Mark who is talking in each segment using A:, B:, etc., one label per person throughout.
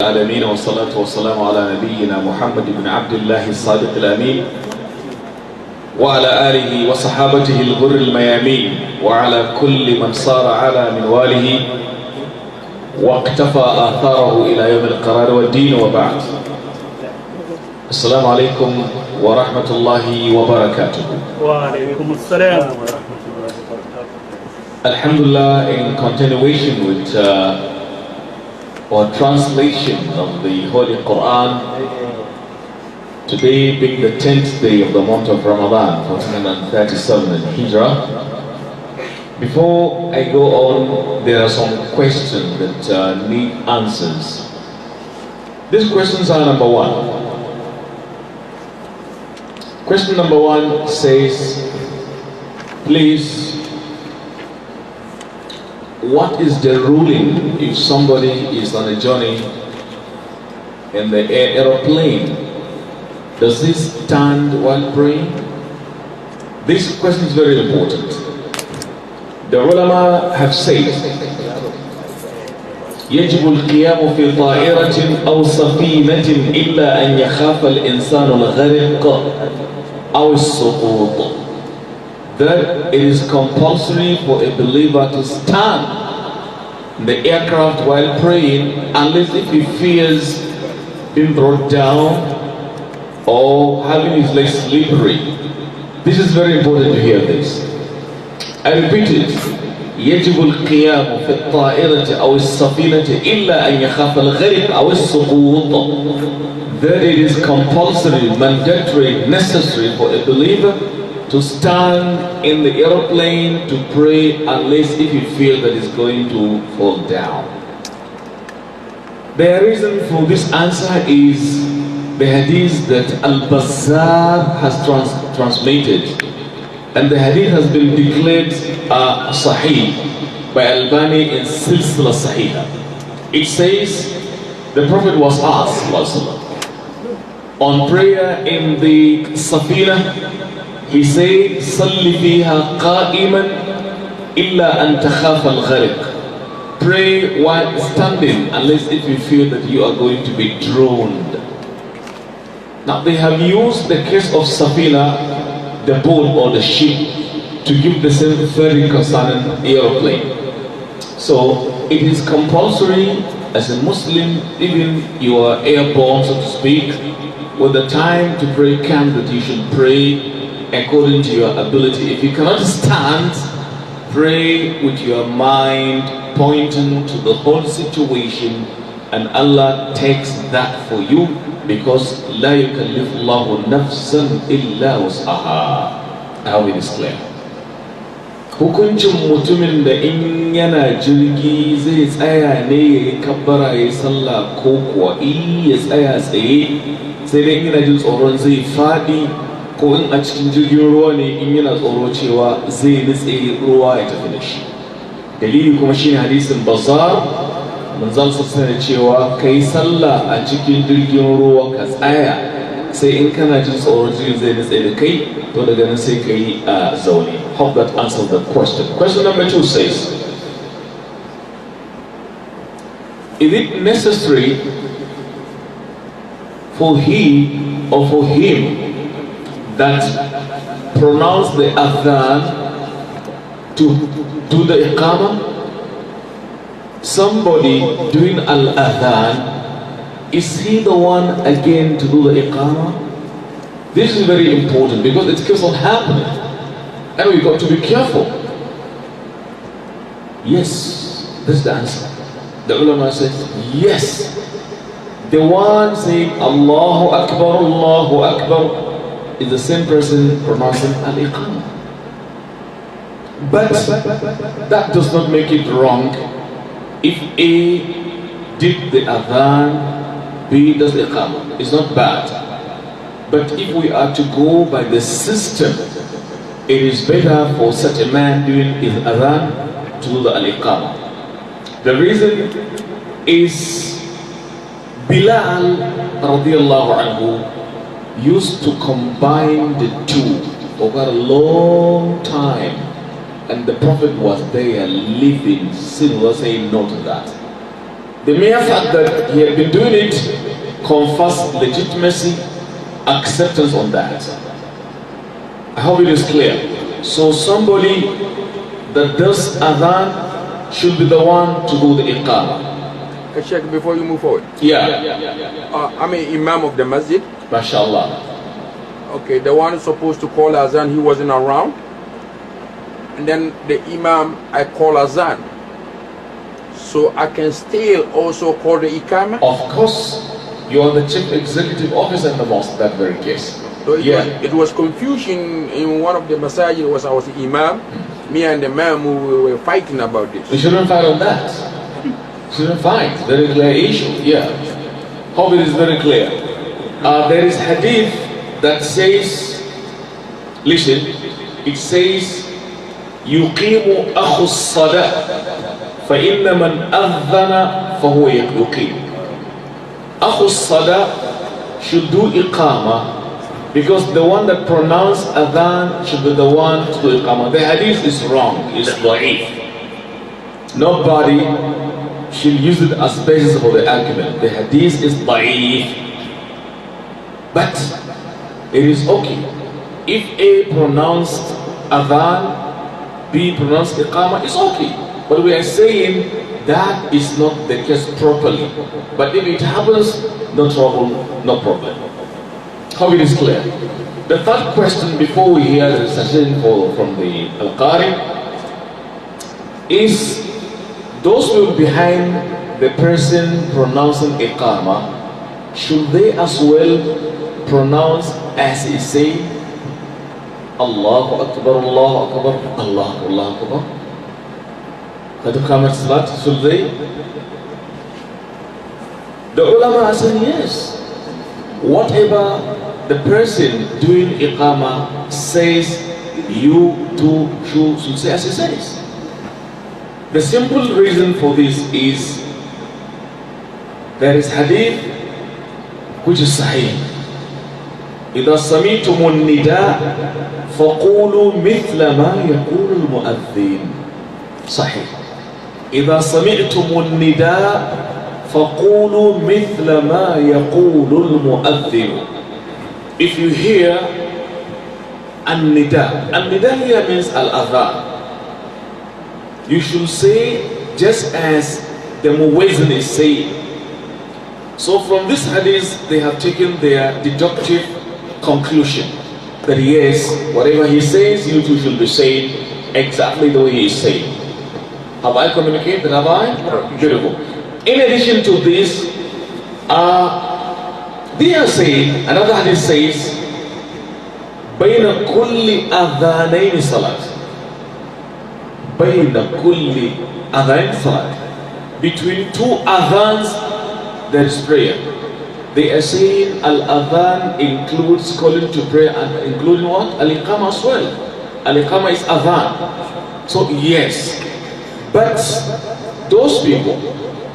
A: العالمين والصلاة والسلام على نبينا محمد بن عبد الله الصادق الأمين وعلى آله وصحابته الغر الميامين وعلى كل من صار على منواله واقتفى آثاره إلى يوم القرار والدين وبعد. السلام عليكم ورحمة الله وبركاته.
B: وعليكم السلام ورحمة الله وبركاته.
A: Alhamdulillah, in continuation with or translation of the Holy Quran, today being the 10th day of the month of Ramadan, 1437 in Hijrah. Before I go on, there are some questions that need answers. These questions are number one. Question number one says, please, what is the ruling if somebody is on a journey in the aeroplane? Does he stand while praying? This question is very important. The ulama have said, يجب القيام في طائرة أو سفينة إلا أن يخاف الإنسان الغرق أو السقوط. That it is compulsory for a believer to stand in the aircraft while praying unless if he fears being brought down or having his legs slippery. This is very important to hear this. I repeat it. يجب القيام في الطائرة أو السفينة إلا أن يخاف الغرق أو السقوط. That it is compulsory, mandatory, necessary for a believer to stand in the aeroplane to pray unless if you feel that it's going to fall down. The reason for this answer is the hadith that Al-Bazzar has transmitted, and the hadith has been declared Sahih by Albani in Silsila Sahiha. It says the Prophet was asked on prayer in the Safina. He said, صَلِّ فِيهَا قَائِمًا إِلَّا أَن تَخَافَ الْغَرِقِ. Pray while standing unless if you feel that you are going to be drowned. Now they have used the case of Safina, the boat or the ship, to give the same theory concerning aeroplane. So it is compulsory as a Muslim, even you are airborne so to speak, when the time to pray comes that you should pray according to your ability. If you cannot stand, pray with your mind pointing to the whole situation, and Allah takes that for you, because لا يكلف الله نفسا إلا وسعها. I hope it is clear. Hukuncin mutumin da in yana jirgi zai tsaya ne ya yi kabbara ya yi sallah ko kuwa ya tsaya tsaye sai dai yana jin tsoron zai faɗi, ko in a cikin jirgin ruwa ne in yana tsoro cewa zai nutse ruwa ya tafi da shi. Dalili kuma shine hadisin Bazzar, manzon sassana cewa kai sallah a cikin jirgin ruwa ka tsaya, sai in kana jin tsoron jirgin zai nutse da kai to daga nan sai ka yi a zaune. Hope that answers the question. Question number two says, is it necessary for he or for him that pronounce the adhan to do the iqamah? Somebody doing al-adhan, is he the one again to do the iqamah? This is very important because it keeps on happening, and we've got to be careful. Yes, that's the answer. The ulama says yes. The one saying Allahu Akbar is the same person pronouncing al-iqamah. But that does not make it wrong if A did the adhan, B does the iqamah. It's not bad. But if we are to go by the system, it is better for such a man doing his adhan to do the al-iqamah. The reason is Bilal radiallahu anhu used to combine the two for a long time, and the Prophet was there living, still was saying no to that. The mere fact that he had been doing it confers legitimacy, acceptance on that. I hope it is clear. So somebody that does adhan should be the one to do the iqamah.
C: Sheikh, before you move forward.
A: Yeah.
C: I'm an imam of the masjid.
A: MashaAllah.
C: Okay, the one who's supposed to call azan, he wasn't around. And then the imam, I call azan. So I can still also call the ikama?
A: Of course. You are the chief executive officer in the mosque, that very case.
C: So it was confusion in one of the masajid. I was the imam. Me and the man who were fighting about this.
A: We shouldn't fight on that. Shouldn't fight. Very clear issue. Yeah. Hope it is very clear. There is hadith that says, listen, it says, يقيم أخو الصلاة فإن من أذن فهو يقيم. أخو الصلاة should do iqamah because the one that pronounced adhan should be the one to do iqamah. The hadith is wrong. It's da'if. Nobody should use it as basis for the argument. The hadith is da'if. But it is okay. If A pronounced adhan, B pronounced iqamah, it's okay. But we are saying that is not the case properly. But if it happens, no trouble, no problem. How it is clear. The third question before we hear the recitation from the Al-Qari is those who are behind the person pronouncing iqamah, should they as well pronounce as he say, Allahu Akbar, Allahu Akbar, Allahu Akbar? Should they? The ulama are saying yes. Whatever the person doing iqamah says, you too should say as he says. The simple reason for this is there is hadith which is sahih. إذا سمعتم النداء فقولوا مثل ما يقول المؤذن. صحيح. إذا سمعتم النداء فقولوا مثل ما يقول المؤذن. If you hear النداء here means al-adhan. You should say just as the muezzin is saying. So from this hadith they have taken their deductive conclusion that yes, whatever he says, you too should be saying exactly the way he is saying. Have I communicated? Have I? Beautiful. In addition to this, they are saying, another hadith says, بين كل أذانين صلاة. بين كل أذان صلاة. Between two adhans there is prayer. They are saying al-adhan includes calling to prayer and including what? Al-iqamah as well. Al-iqamah is adhan. So yes, but those people,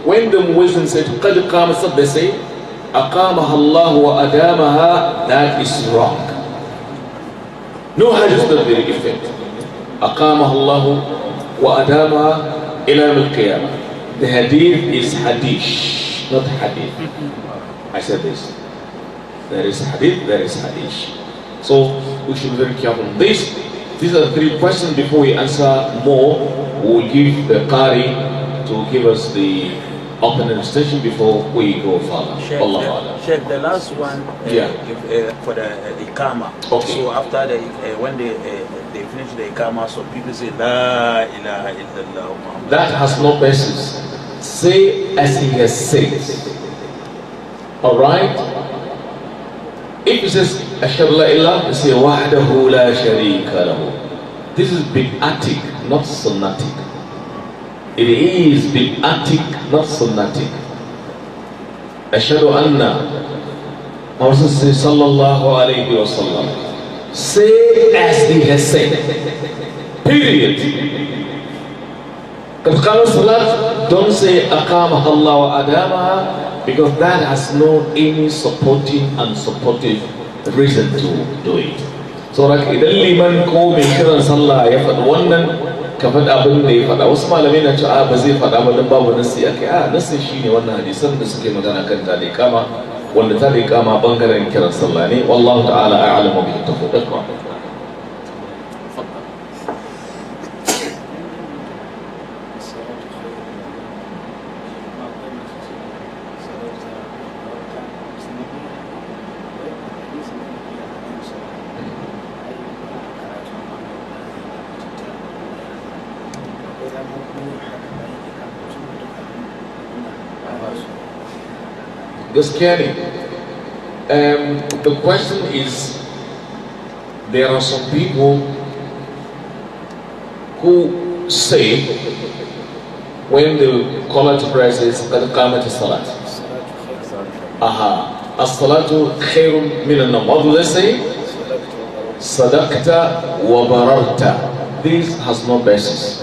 A: when the muezzin said قَدْ قَامَ, they say أَقَامَهَا اللَّهُ وَأَدَامَهَا. That is wrong. No hadith that very effect. أَقَامَهَا اللَّهُ وَأَدَامَهَا إِلَى الْقِيَامَةِ. The hadith is hadith, not hadith. I said this. There is hadith, there is hadith. So we should be very careful on this. These are the three questions. Before we answer more, we will give the Qari to give us the opening station before we go further.
B: Sheikh, the last one for the Iqamah.
A: Okay.
B: So after when they finish the Iqamah, so people say La ilaha illallah Muhammad.
A: That has no basis. Say as he has said. Alright? If he says Ashhadu la ilaha, say Wahdahu la sharika lahu. This is bid'atic, not sunnatic. It is bid'atic, not sunnatic. Ashhadu anna Muhammad sallallahu alayhi wa sallam. Say as he has said. Period. Don't say aqamaha Allah wa adamaha, because that has no any supporting and supportive reason to do it. So like idan liman ko mai kiran sallah ya faɗi wannan, ka faɗa abin da ya faɗa. Wasu malamai na cewa ba zai faɗa ba don babu nasi akai. A nasin shine wannan hadisan da suke magana kan ta da iqama, wanda ta da iqama bangaren kiran sallah ne. Wallahu ta'ala a'lamu bihi tawfiq. Gaskiya ne. The question is, there are some people who say when the caller to prayer says qad qamat as-salat, as-salatu khairun min an-nawm, what do they say? Sadaqta wa bararta. This has no basis.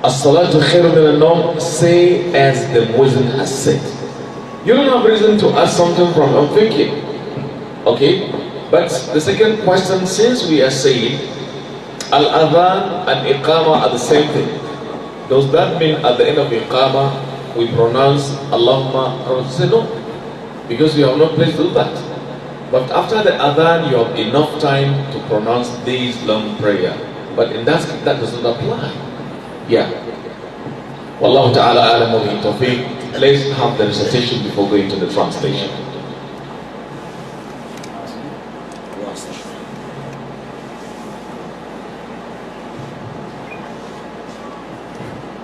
A: As-salatu khairun min an-nawm, say as the Muslim has said. You don't have reason to ask something from your thinking. Okay? But the second question, since we are saying Al-Adhan and Iqama are the same thing, does that mean at the end of Iqama we pronounce Allahumma? Say no, because we have no place to do that. But after the Adhan you have enough time to pronounce this long prayer. But in that case, that does not apply. Yeah. Wallahu ta'ala a'lamu bihi tawfiq. Let's have the recitation before going to the translation.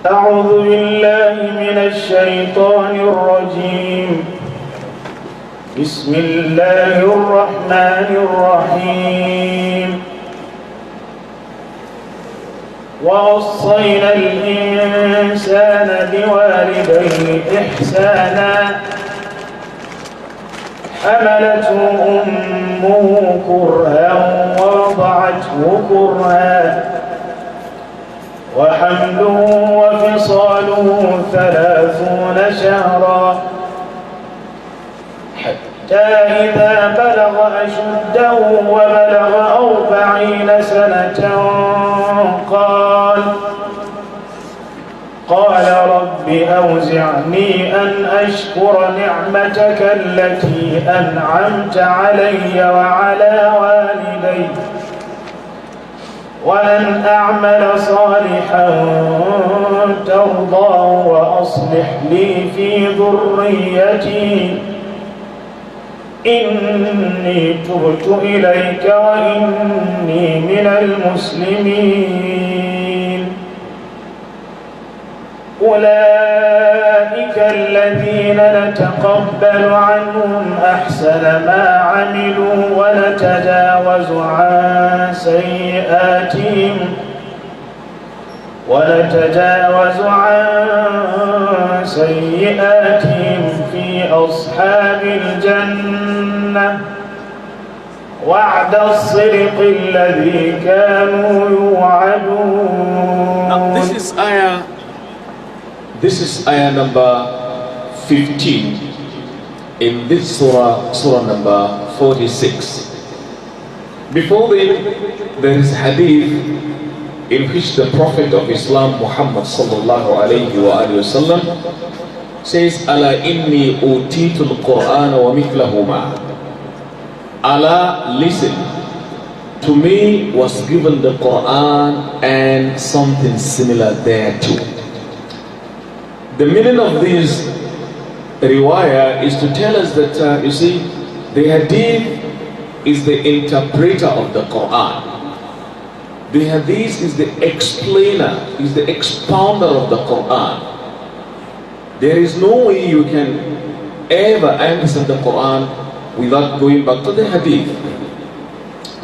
D: أعوذ بالله من الشيطان الرجيم. بسم الله الرحمن الرحيم. ووصينا الإنسان بوالديه إحسانا حملته أمه كرها ووضعته كرها وحمله وفصاله 30 شهرا حتى إذا بلغ أشده وبلغ 40 سنة قال رب أوزعني أن أشكر نعمتك التي أنعمت علي وعلى والدي وأن أعمل صالحا ترضاه وأصلح لي في ذريتي إني تبت إليك وإني من المسلمين. أولئك الذين نتقبل عنهم أحسن ما عملوا ونتجاوز عن سيئاتهم في أصحاب الجنة وعد الصدق الذي كانوا يوعدون.
A: Now this is ayah number 15 in this surah number 46. Before there is hadith in which the Prophet of Islam Muhammad sallallahu alayhi wa sallam says, Ala inni utitul Quran wa mithlahuma. Allah, listen, to me was given the Quran and something similar thereto. The meaning of this riwayah is to tell us that, you see, the hadith is the interpreter of the Quran. The hadith is the explainer, is the expounder of the Quran. There is no way you can ever understand the Quran without going back to the hadith.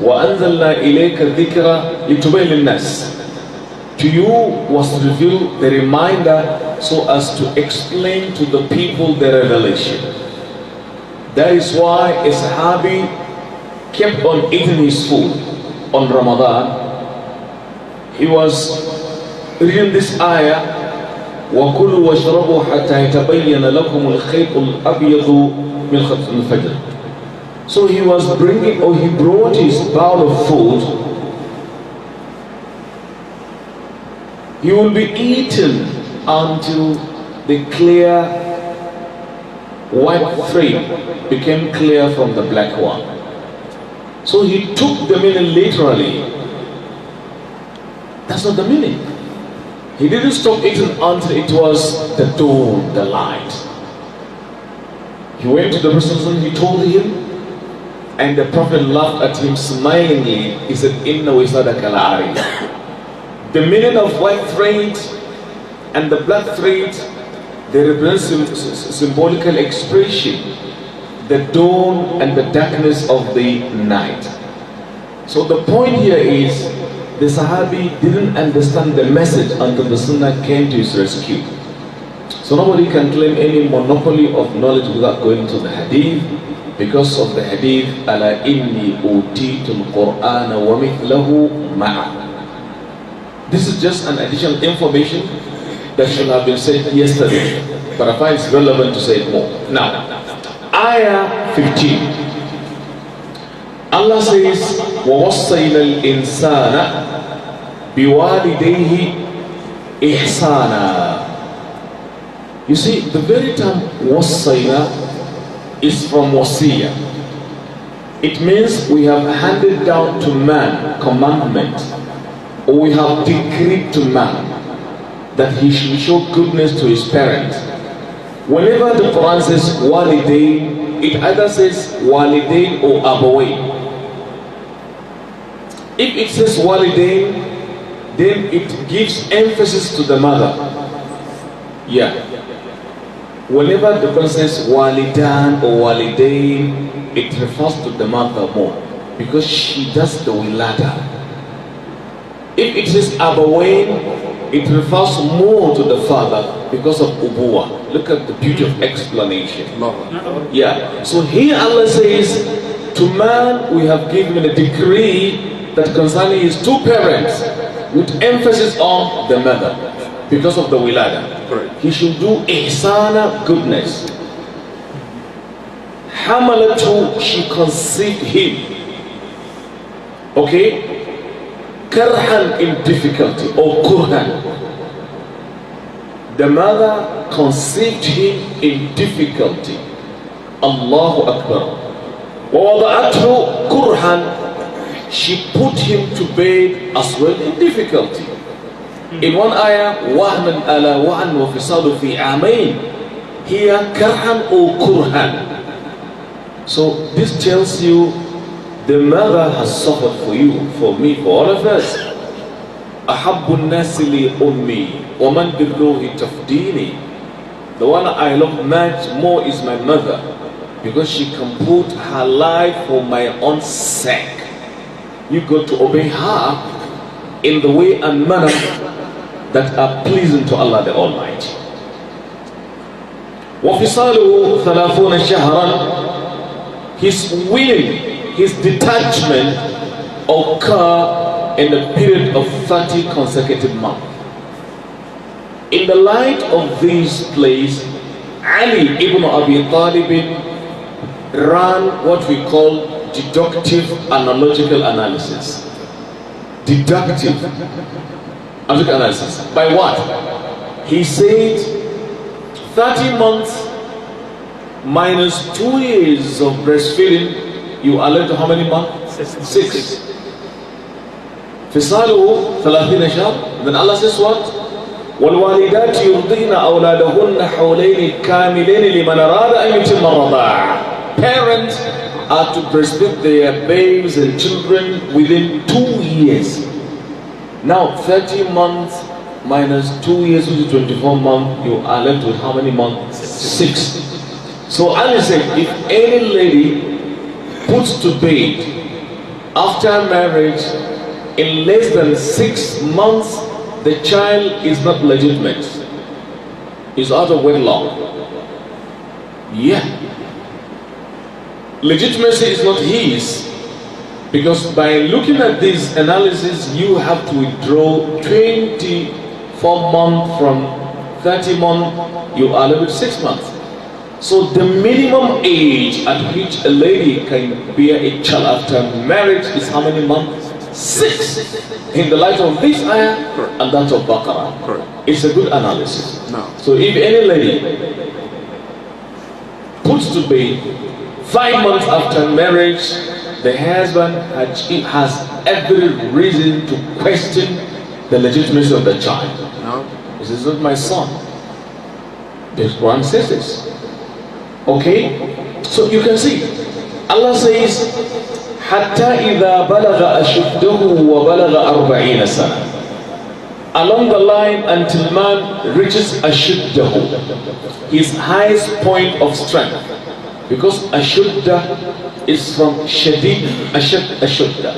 A: وَأَنزَلْنَا إِلَيْكَ الذِّكْرَ لِتُبَيِّنَ لِلنَّاسِ. To you was revealed the reminder so as to explain to the people the revelation. That is why a Sahabi kept on eating his food on Ramadan. He was reading this ayah, وَكُلُوا وَاشْرَبُوا حَتَّى يَتَبَيَّنَ لَكُمُ الْخَيْطُ الْأَبْيَضُ مِنَ الْخَيْطِ الْفَجْرِ. So he was bringing, or he brought his bowl of food He will be eaten until the clear white thread became clear from the black one. So he took the meaning literally. That's not the meaning. He didn't stop eating until it was the dawn, the light. He went to the Prophet, he told him, and the Prophet laughed at him smilingly. He said, Inna wisadaka la'ari. The meaning of white thread and the black thread, they represent symbolical expression, the dawn and the darkness of the night. So the point here is, the Sahabi didn't understand the message until the Sunnah came to his rescue. So nobody can claim any monopoly of knowledge without going to the Hadith, because of the Hadith, Ala inni utitul Qur'ana wa mithlahu ma'a. This is just an additional information that should have been said yesterday, but I find it's relevant to say it more. Now, Ayah 15. Allah says, وَوَصَّيْنَا الْإِنسَانَ بِوَالِدَيْهِ إِحْسَانًا. You see, the very term وَصَّيْنَا is from wasiya. It means we have handed down to man commandment, or we have decreed to man that he should show goodness to his parents. Whenever the Quran says walidain, it either says walidain or abawain. If it says walidain, then it gives emphasis to the mother. Yeah. Whenever the Quran says walidan or walidain, it refers to the mother more, because she does the wilada. If it says abawain, it refers more to the father because of ubuwa. Look at the beauty of explanation. Yeah. So here Allah says, to man we have given a decree that concerning his two parents, with emphasis on the mother, because of the wilada. He should do ihsana, goodness. Hamalatu, she conceived him. Okay? Karhan, in difficulty, or kurhan. The mother conceived him in difficulty. Allahu Akbar. وَوَضَعَتْهُ kurhan. She put him to bed as well in difficulty. In one ayah, وَهْنًا أَلَا وَهْنْ وَفِصَالُ فِي عَامَيْنِ. Here, karhan or kurhan. So this tells you the mother has suffered for you, for me, for all of us. أَحَبُّ النَّاسِ لِي أُمِّي وَمَنْ بِالرُّوحِ تَفْدِينِ. The one I love much more is my mother, because she can put her life for my own sake. You got to obey her in the way and manner that are pleasing to Allah the Almighty. وَفِصَالُهُ ثَلَاثُونَ شَهْرًا. His willing, his detachment occur in a period of 30 consecutive months. In the light of this place, Ali ibn Abi Talib ran what we call deductive analogical analysis. Deductive analogical analysis. By what? He said 30 months minus 2 years of breastfeeding, you are left to how many months? 6. فِصَالُهُ 30 شهر. Then Allah says what? وَالْوَالِدَاتِ يُرْضِينَ أَوْلَادَهُنَّ حَوْلَيْنِ كَامِلَيْنِ لِمَنْ أَرَادَ أَنْ يُتِمَّ الرَّضَاعَ. Parents are to breastfeed their babes and children within 2 years. Now 30 months minus 2 years, which is 24 months, you are left with how many months? 6. So Ali said, if any lady puts to bed after marriage in less than 6 months, the child is not legitimate. It's out of wedlock. Yeah. Legitimacy is not his, because by looking at this analysis, you have to withdraw 24 months from 30 months, you are left with 6 months. So the minimum age at which a lady can bear a child after marriage is how many months? 6 in the light of this ayah and that of Baqarah. It's a good analysis.
C: No.
A: So if any lady puts to bed 5 months after marriage, the husband has every reason to question the legitimacy of the child.
C: No.
A: This is not my son. The Quran says this. Okay? So you can see, Allah says, حَتَّى إِذَا بَلَغَ أَشُدَّهُ وَبَلَغَ 40 سَنَةً. Along the line until man reaches ashuddahu, his highest point of strength. Because ashudda is from shadid, ashudda.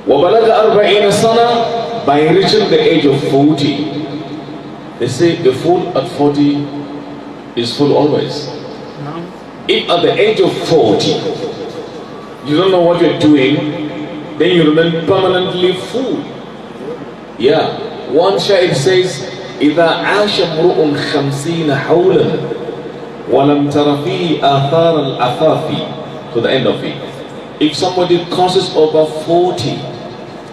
A: وَبَلَغَ 40 سَنَةً, by reaching the age of 40. They say the fool at 40 is full always. If at the age of 40, you don't know what you're doing, then you remain permanently full. Yeah, one shaykh says, إذا عاش امرؤ 50 حولا ولم تر فيه آثار العفاف, to the end of it. If somebody crosses over 40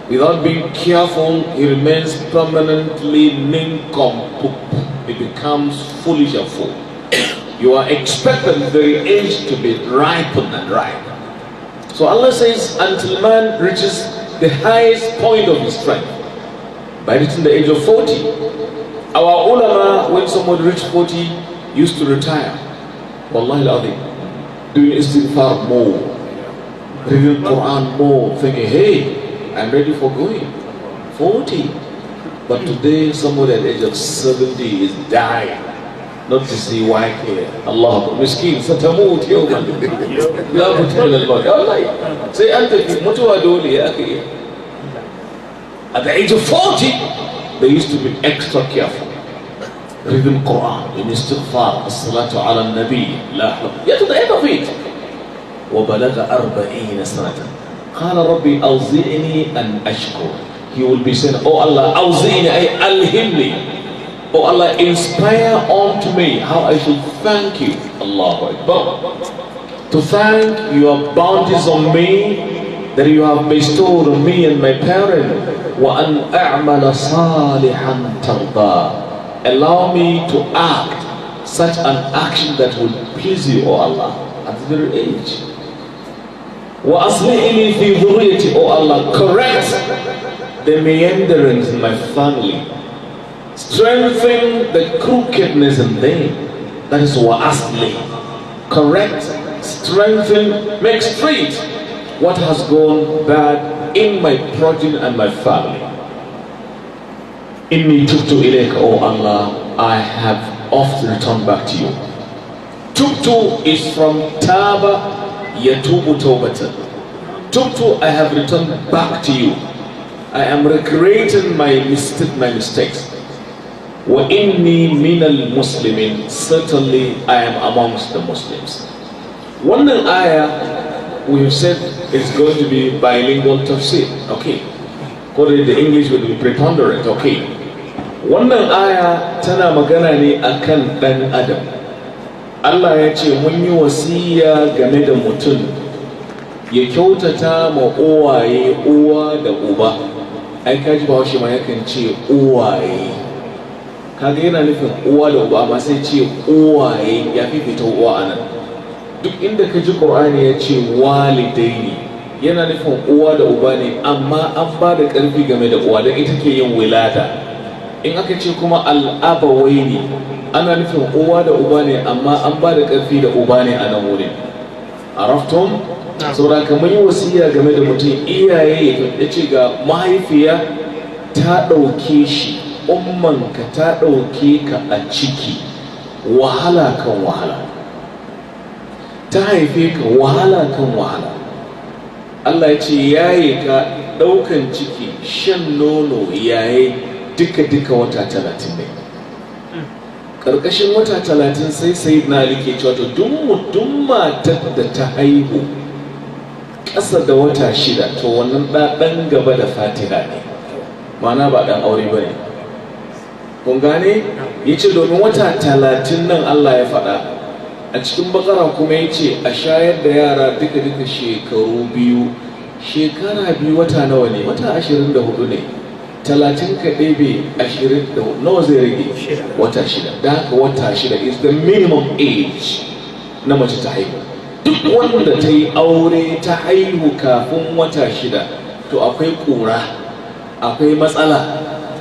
A: without being careful, he remains permanently nincompoop. He becomes foolish and fool. You are expected at the very age to be ripened and ripe. So Allah says, until man reaches the highest point of his strength, by reaching the age of 40. Our ulama, when someone reached 40, used to retire. Wallahi al-azim, doing istighfar more, reading Quran more, thinking, hey, I'm ready for going. 40. But today, somebody at the age of 70 is dying. Not to see why clear. Allah, miskin, satamut yawman. La mutmil al-baqi. Allah, say, anta mutuwa doli ya akhi. At the age of 40, they used to be extra careful. Reading Quran, in istighfar, as-salatu ala nabi, la hawla. Yet to the end of it. وَبَلَغَ 40 سَنَةً قَالَ رَبِّي أَوْزِئِنِي أَنْ أَشْكُرَ. He will be saying, oh Allah, أَوْزِئِنِي ay alhimni. Oh Allah, inspire unto me how I should thank you. Allahu Akbar. To thank your bounties on me that you have bestowed on me and my parent. وَأَنْ أَعْمَلَ صَالِحًا تَرْضَى. Allow me to act such an action that will please you, O Allah, at the very age. وَأَصْلِحْ لِي فِي ذُرِّيَّتِي. O Allah, correct the meanderings in my family. Strengthen the crookedness in them. That is وَأَصْلِحْ. Correct, strengthen, make straight what has gone bad in my progeny and my family. Inni tubtu ilayka, O Allah, I have often returned back to you. Tubtu is from Taba Yatubu Tawbatan. Tubtu, I have returned back to you. I am recreating my mistakes. Wa inni minal Muslimin. Certainly I am amongst the Muslims. One ayah we have said it's going to be bilingual tafsir. Okay. According to the English will be preponderant. Okay. Wannan aya tana magana ne akan dan Adam. Allah ya ce mun yi wasiya game da mutum ya kyautata ma uwaye, uwa da uba. Ai kaji ba shi ma yakan ce uwaye. Kaga yana nufin uwa da uba amma sai ce uwaye, ya fifita uwa anan. Duk inda ka ji Qur'ani ya ce walidaini, yana nufin uwa da uba ne, amma an ba da ƙarfi game da uwa don ita ke yin wilada. In aka ce kuma al'abawaini, ana nufin uwa da uba ne, amma an ba da ƙarfi da uba ne a nan wurin. Arafton? Saboda kamar yi wasiya game da mutum, iyaye ya ce ga mahaifiya ta ɗauke shi, ummanka ta ɗauke ka a ciki, wahala kan wahala. Ta haife ka wahala kan wahala. Allah ya ce yaye ka ɗaukan ciki, shan nono, yaye duka wata 30 ne. Ƙarƙashin wata 30 sai na like cewa to duk matar da ta haihu ƙasa da wata 6, to wannan ɗan gaba da Fatiha ne, ma'ana ba ɗan aure ba ne. Kun gane? Ya ce domin wata 30 nan Allah ya faɗa. A cikin Bakara kuma ya ce a shayar da yara duka shekaru 2 shekara biyu wata nawa ne? Wata 24 ne. 30 ka ɗebe 24 nawa zai rage? Wata 6. Da haka wata 6 is the minimum age na mace ta haihu. Duk wanda ta yi aure ta haihu kafin wata 6 to akwai ƙura, akwai matsala,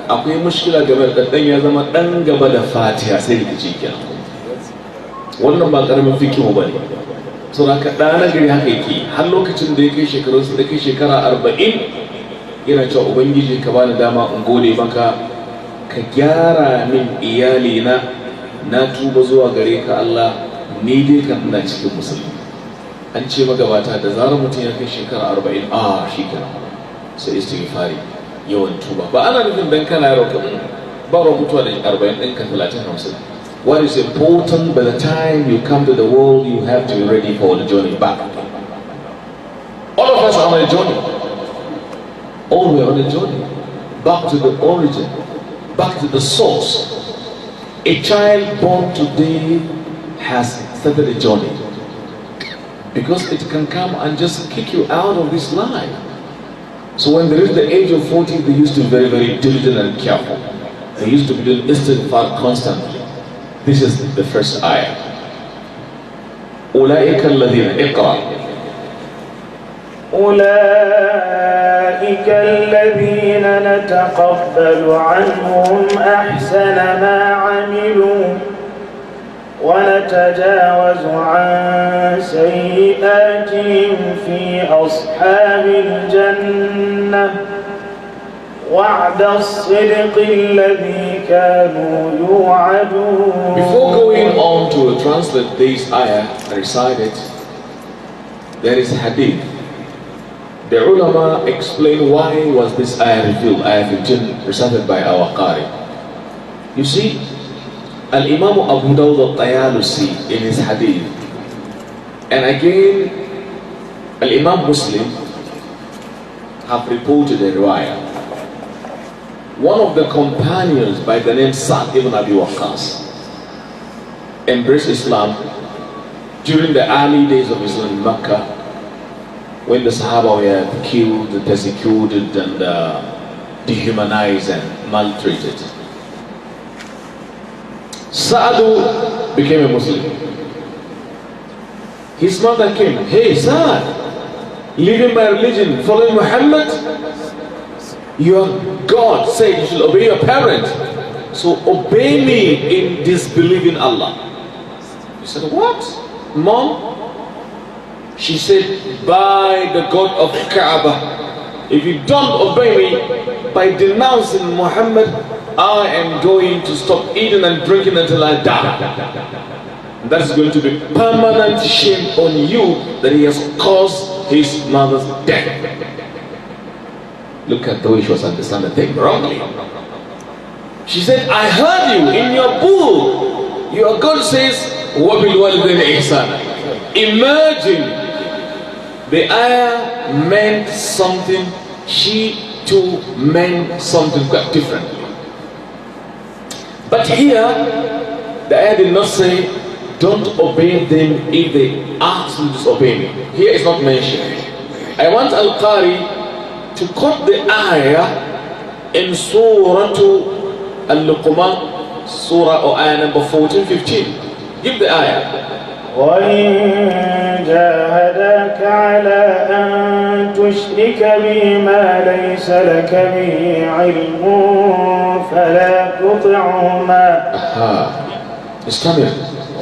A: akwai mushkila game da ɗan ya zama ɗan gaba da fatiha sai rikici kenan. Wannan ba ƙaramin fikihu ba ne. So haka ɗa na gari haka yake har lokacin da ya kai shekarunsa da kai shekara 40 yana cewa ubangiji ka bani dama in gode maka, ka gyara min iyalina, na tuba zuwa gare ka Allah, ni dai kan ina cikin musulmi. An ce magabata da zarar mutum ya kai shekara 40 shi kenan sai istighfari, yawan tuba. Ba ana nufin dan kana yaro ka ba mutuwa da 40 ɗinka 30-50. What is important, by the time you come to the world, you have to be ready for the journey back. All of us are on a journey. All we are on a journey. Back to the origin. Back to the source. A child born today has started a journey. Because it can come and just kick you out of this life. So when they reach the age of 40, they used to be very, very diligent and careful. They used to be doing istighfar constantly. This is the first ayah. أولئك الذين اقرأ
D: أولئك الذين نتقبل عنهم أحسن ما عملوا ونتجاوز عن سيئاتهم في أصحاب الجنة وعد الصدق الذي كانوا يوعدون.
A: Before going on to translate this ayah and recite it, there is a hadith. The ulama explain why was this ayah revealed, ayah 15 recited by our Qari. You see, Al-Imam Abu Dawud al-Tayalusi in his hadith, and again Al-Imam Muslim have reported a riwayah. One of the companions by the name Sa'd ibn Abi Waqqas embraced Islam during the early days of Islam in Mecca, when the Sahaba were killed, persecuted, and dehumanized and maltreated. Sa'd became a Muslim. His mother came, "Hey Sa'd, leaving my religion, following Muhammad? Your God said you should obey your parents, so obey me in disbelieving Allah." He said, "What, Mom?" She said, "By the God of Kaaba, if you don't obey me by denouncing Muhammad, I am going to stop eating and drinking until I die. That is going to be permanent shame on you that he has caused his mother's death." Look at the way she was understanding the thing wrongly. She said, "I heard you in your book. Your God says, وَبِالْوَالِدَيْنِ إِحْسَانًا." Imagine the ayah meant something, she too meant something quite different. But here, the ayah did not say, don't obey them if they ask you to disobey me. Here is not mentioned. I want Al-Qari to quote the ayah in Surah Al-Luqman, Surah or ayah number 14-15. Give the ayah.
D: وَإِن جَاهَدَاكَ عَلَىٰ أَن تُشْرِكَ بِي مَا لَيْسَ لَكَ بِهِ عِلْمٌ فَلَا تُطِعْهُمَا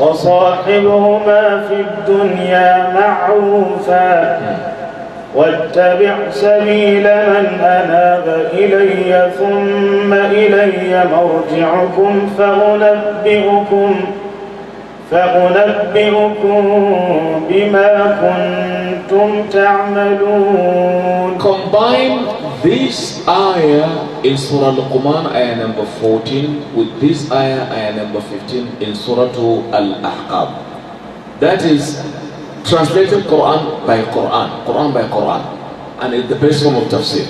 D: وَصَاحِبْهُمَا فِي الدُّنْيَا مَعْرُوفًا وَاتَّبِعْ سَبِيلَ مَنْ أَنَابَ إِلَيَّ ثُمَّ إِلَيَّ مَرْجِعُكُمْ فَأُنَبِّئُكُم بِمَا كُنتُمْ تَعْمَلُونَ.
A: Combine this ayah in Surah Al-Luqman, ayah number 14, with this ayah number 15 in Surah Al-Ahqab. That is translated Quran by Quran, Quran by Quran, and it's the best form of tafsir.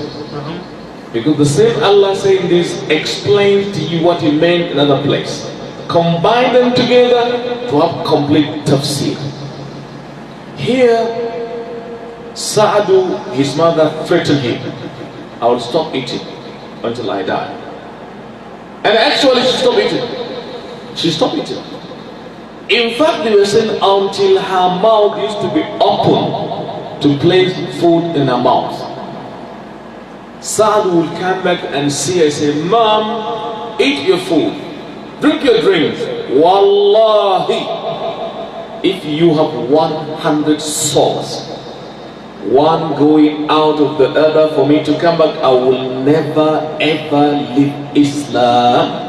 A: Because the same Allah saying this explains to you what He meant in another place. Combine them together to have complete tafsir. Here, Sa'adu, his mother, threatened him, I will stop eating until I die. And actually she stopped eating. She stopped eating. In fact, they were saying until her mouth used to be open to place food in her mouth. Sa'adu will come back and see her and say, Mom, eat your food, drink your drink. Wallahi, if you have 100 souls, one going out of the other for me to come back, I will never ever leave Islam.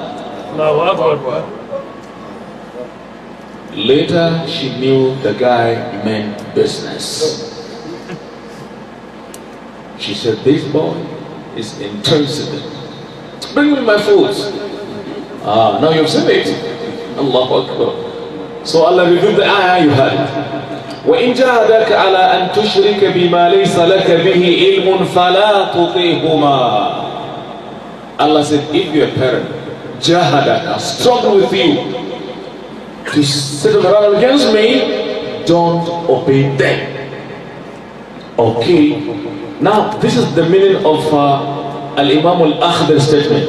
A: Later she knew the guy meant business. She said, this boy is intrinsic. Bring me my food. Now you've seen it. Allahu Akbar. So Allah revealed the ayah you had. وَإِنْ جَاهَدَكَ عَلَىٰ أَن تُشْرِكَ بِمَا لَيْسَ لَكَ بِهِ عِلْمٌ فَلَا تُطِعْهُمَا. Allah said, if your parent jahadaka, struggle with you to sit around against me, don't obey them. Okay. Now this is the meaning of Al-Imam Al-Akhdar statement.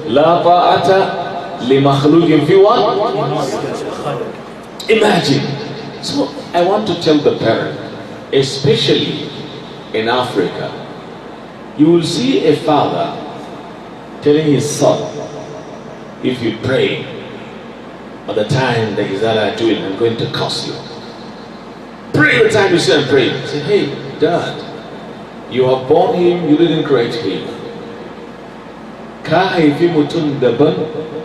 A: La ta'ata li makhluqin fi what? Imagine. So I want to tell the parent, especially in Africa, you will see a father telling his son, if you pray at the time that his Allah doing, I'm going to curse you. Pray the time you say and pray. Say, hey, Dad, you have born him, you didn't create him. Ka haifi mutum daban,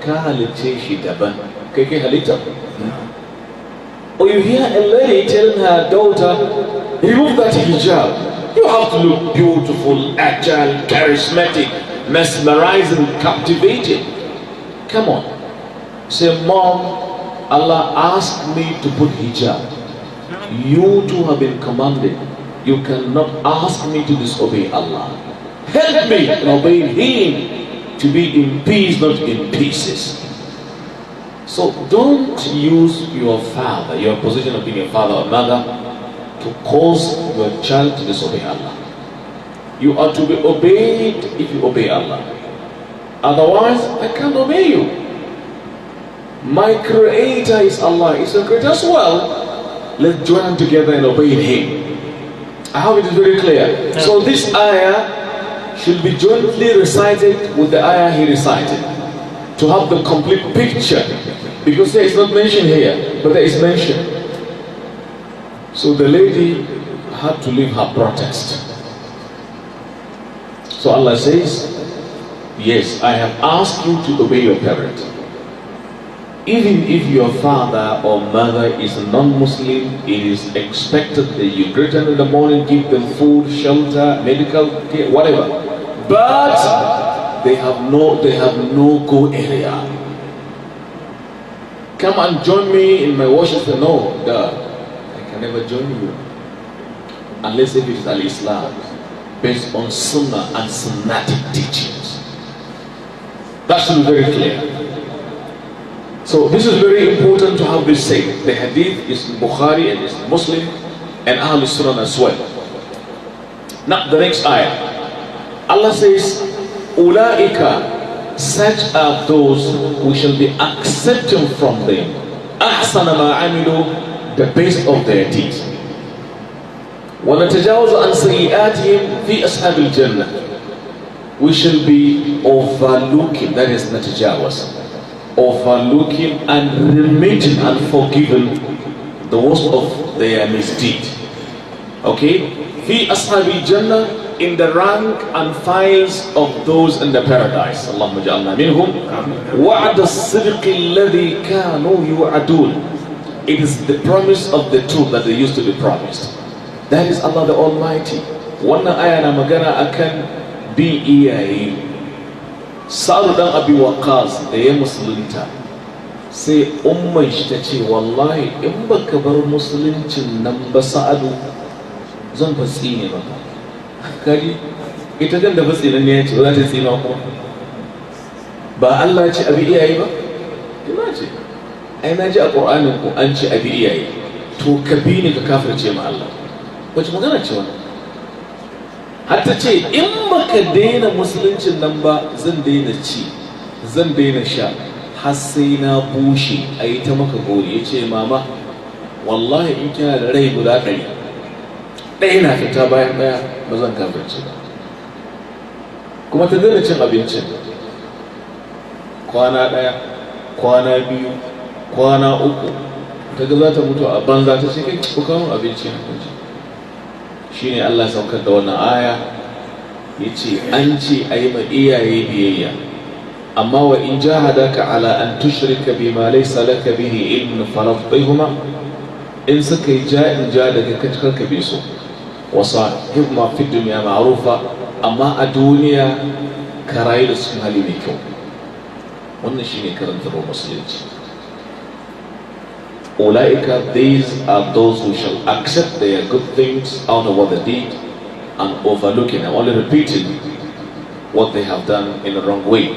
A: ka halice shi daban. Kai kai halitta. Or you hear a lady telling her daughter, remove that hijab. You have to look beautiful, agile, charismatic, mesmerizing, captivating. Come on. Say, Mom, Allah asked me to put hijab. You too have been commanded. You cannot ask me to disobey Allah. Help me in obeying Him to be in peace, not in pieces. So don't use your father, your position of being a father or mother, to cause your child to disobey Allah. You are to be obeyed if you obey Allah. Otherwise, I can't obey you. My creator is Allah, is the creator as well. Let's join together and obey Him. I hope it is very clear. So this ayah should be jointly recited with the ayah he recited, to have the complete picture, because there is not mentioned here, but there is mentioned. So the lady had to leave her protest. So Allah says, yes, I have asked you to obey your parent. Even if your father or mother is a non-Muslim, it is expected that you greet them in the morning, give them food, shelter, medical care, whatever. But they have no go area. Come and join me in my worship. No, I can never join you unless if it is Al-Islam based on Sunnah and Sunnatic teachings. That should be very clear. So this is very important to have this said. The hadith is Bukhari and is Muslim and Ahl Sunnah as well. Now the next ayah. Allah says, Ulaika, such are those who shall be accepting from them ahsana ma amilu, the best of their deeds. وَنَتَجَاوَزُ عَنْ سَيِّئَاتِهِمْ فِي أَصْحَابِ الْجَنَّةِ. We shall be overlooking, that is natajawaz, overlooking and remitting and forgiving the worst of their misdeed. Okay? Fi ashabi jannah, in the rank and files of those in the paradise. Allahumma ja'alna minhum. Wa'ada as-sidqi alladhi kanu yu'adun. It is the promise of the truth that they used to be promised. That is Allah the Almighty. Wannan aya na magana akan bi iyaye. Sa'ad dan Abi Waqqas da ya musulunta, sai umman shi ta ce, wallahi in baka bar musuluncin nan ba Sa'adu, zan fa tsine maka. Kaji ita kan da fa tsinan ne ya ce ba za ta tsina kuma. Ba Allah ya ce abi iyaye ba? Ina ce. Ai na ji a Qur'anin ku an ce abi iyaye. To ka bi ne ka kafirce ma Allah. wace magana ce wannan? Har ta ce in baka daina musuluncin nan ba zan daina ci zan daina sha har sai na bushe a yi ta maka gori. Ya ce mama wallahi in kina da rai guda 100 ɗaya na fita bayan ɗaya ba zan kafirce ba. Kuma ta daina cin abincin kwana 1, kwana 2, kwana 3, ta ga za ta mutu a banza ta ce kai ku kawo abinci na kunci. Shi ne Allah saukar da wannan aya ya ce an ce a yi ma iyaye biyayya, amma wa in jahadaka ala an tushrika bima laysa laka bihi ilmun falattihuma, in suka yi ja'in ja daga kacikar ka bi su wasa hikma fi dunya ma'rufa, amma a duniya ka rayu da cikin hali mai kyau. Wannan shine karantar musulunci. Ulaika, these are those who shall accept their good things out of what they did and overlooking and only repeating what they have done in the wrong way.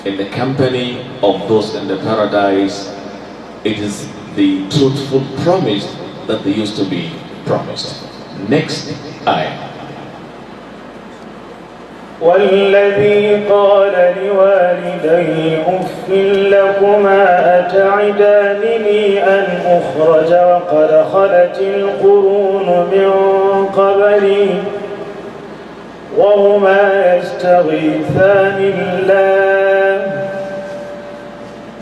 A: In the company of those in the paradise, it is the truthful promise that they used to be promised. Next ayah.
D: والذي قال لوالديه أف لكما أتعدانني أن أخرج وقد خلت القرون من قبلي وهما يستغيثان الله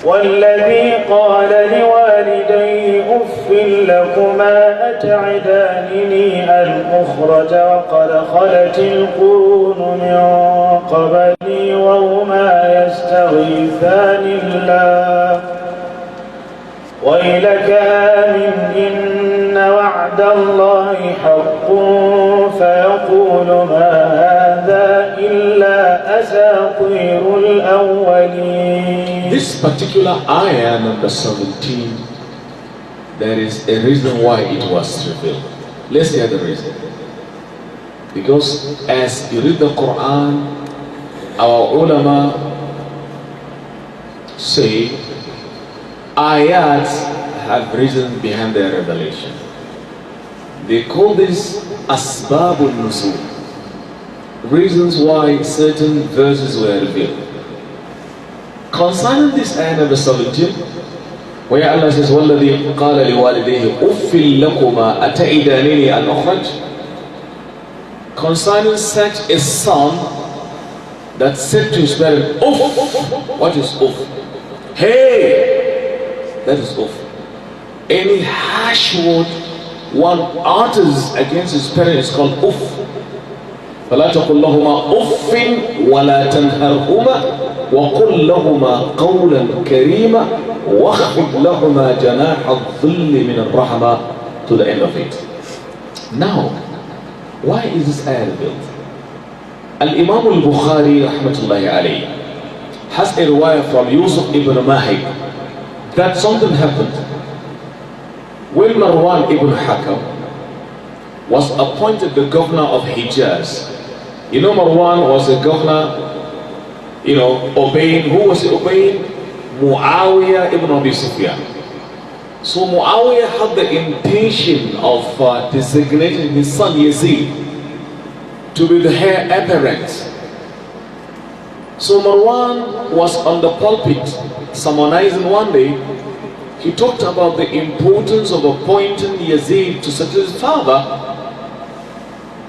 D: والذي قال لوالديه أف لكما أتعدانني أن أخرج وقد خلت القرون من قبلي وهما يستغيثان الله ويلك آمن إن وعد الله حق فيقول ما هذا إلا أساطير الأولين.
A: This particular ayah number 17, there is a reason why it was revealed. Let's hear the reason. Because as you read the Quran, our ulama say ayats have reason behind their revelation. They call this asbabun nuzul, reasons why certain verses were revealed. Concerning this ayah number 17, where Allah says, وَالَّذِي قَالَ لِوَالِدَيْهِ أُفٍّ لَكُمَا أَتَعِدَانِنِي أَنْ أُخْرَجْ. Concerning such a son that said to his parent, Uff! What is Uff? Hey! That is Uff. Any harsh word one utters against his parent is called Uff. فلا تقل لهما أف ولا تنهرهما وقل لهما قولا كريما واخفض لهما جناح الظل من الرحمة, to the end of it. Now, why is this ayah revealed? Al-Imam al-Bukhari rahmatullahi alayhi has a riwayah from Yusuf ibn Mahib that something happened when Marwan ibn Hakam was appointed the governor of Hijaz. You know, Marwan was a governor, obeying, who was he obeying? Muawiyah ibn Abi Sufyan. So Muawiyah had the intention of designating his son Yazid to be the heir apparent. So Marwan was on the pulpit sermonizing one day. He talked about the importance of appointing Yazid to succeed his father.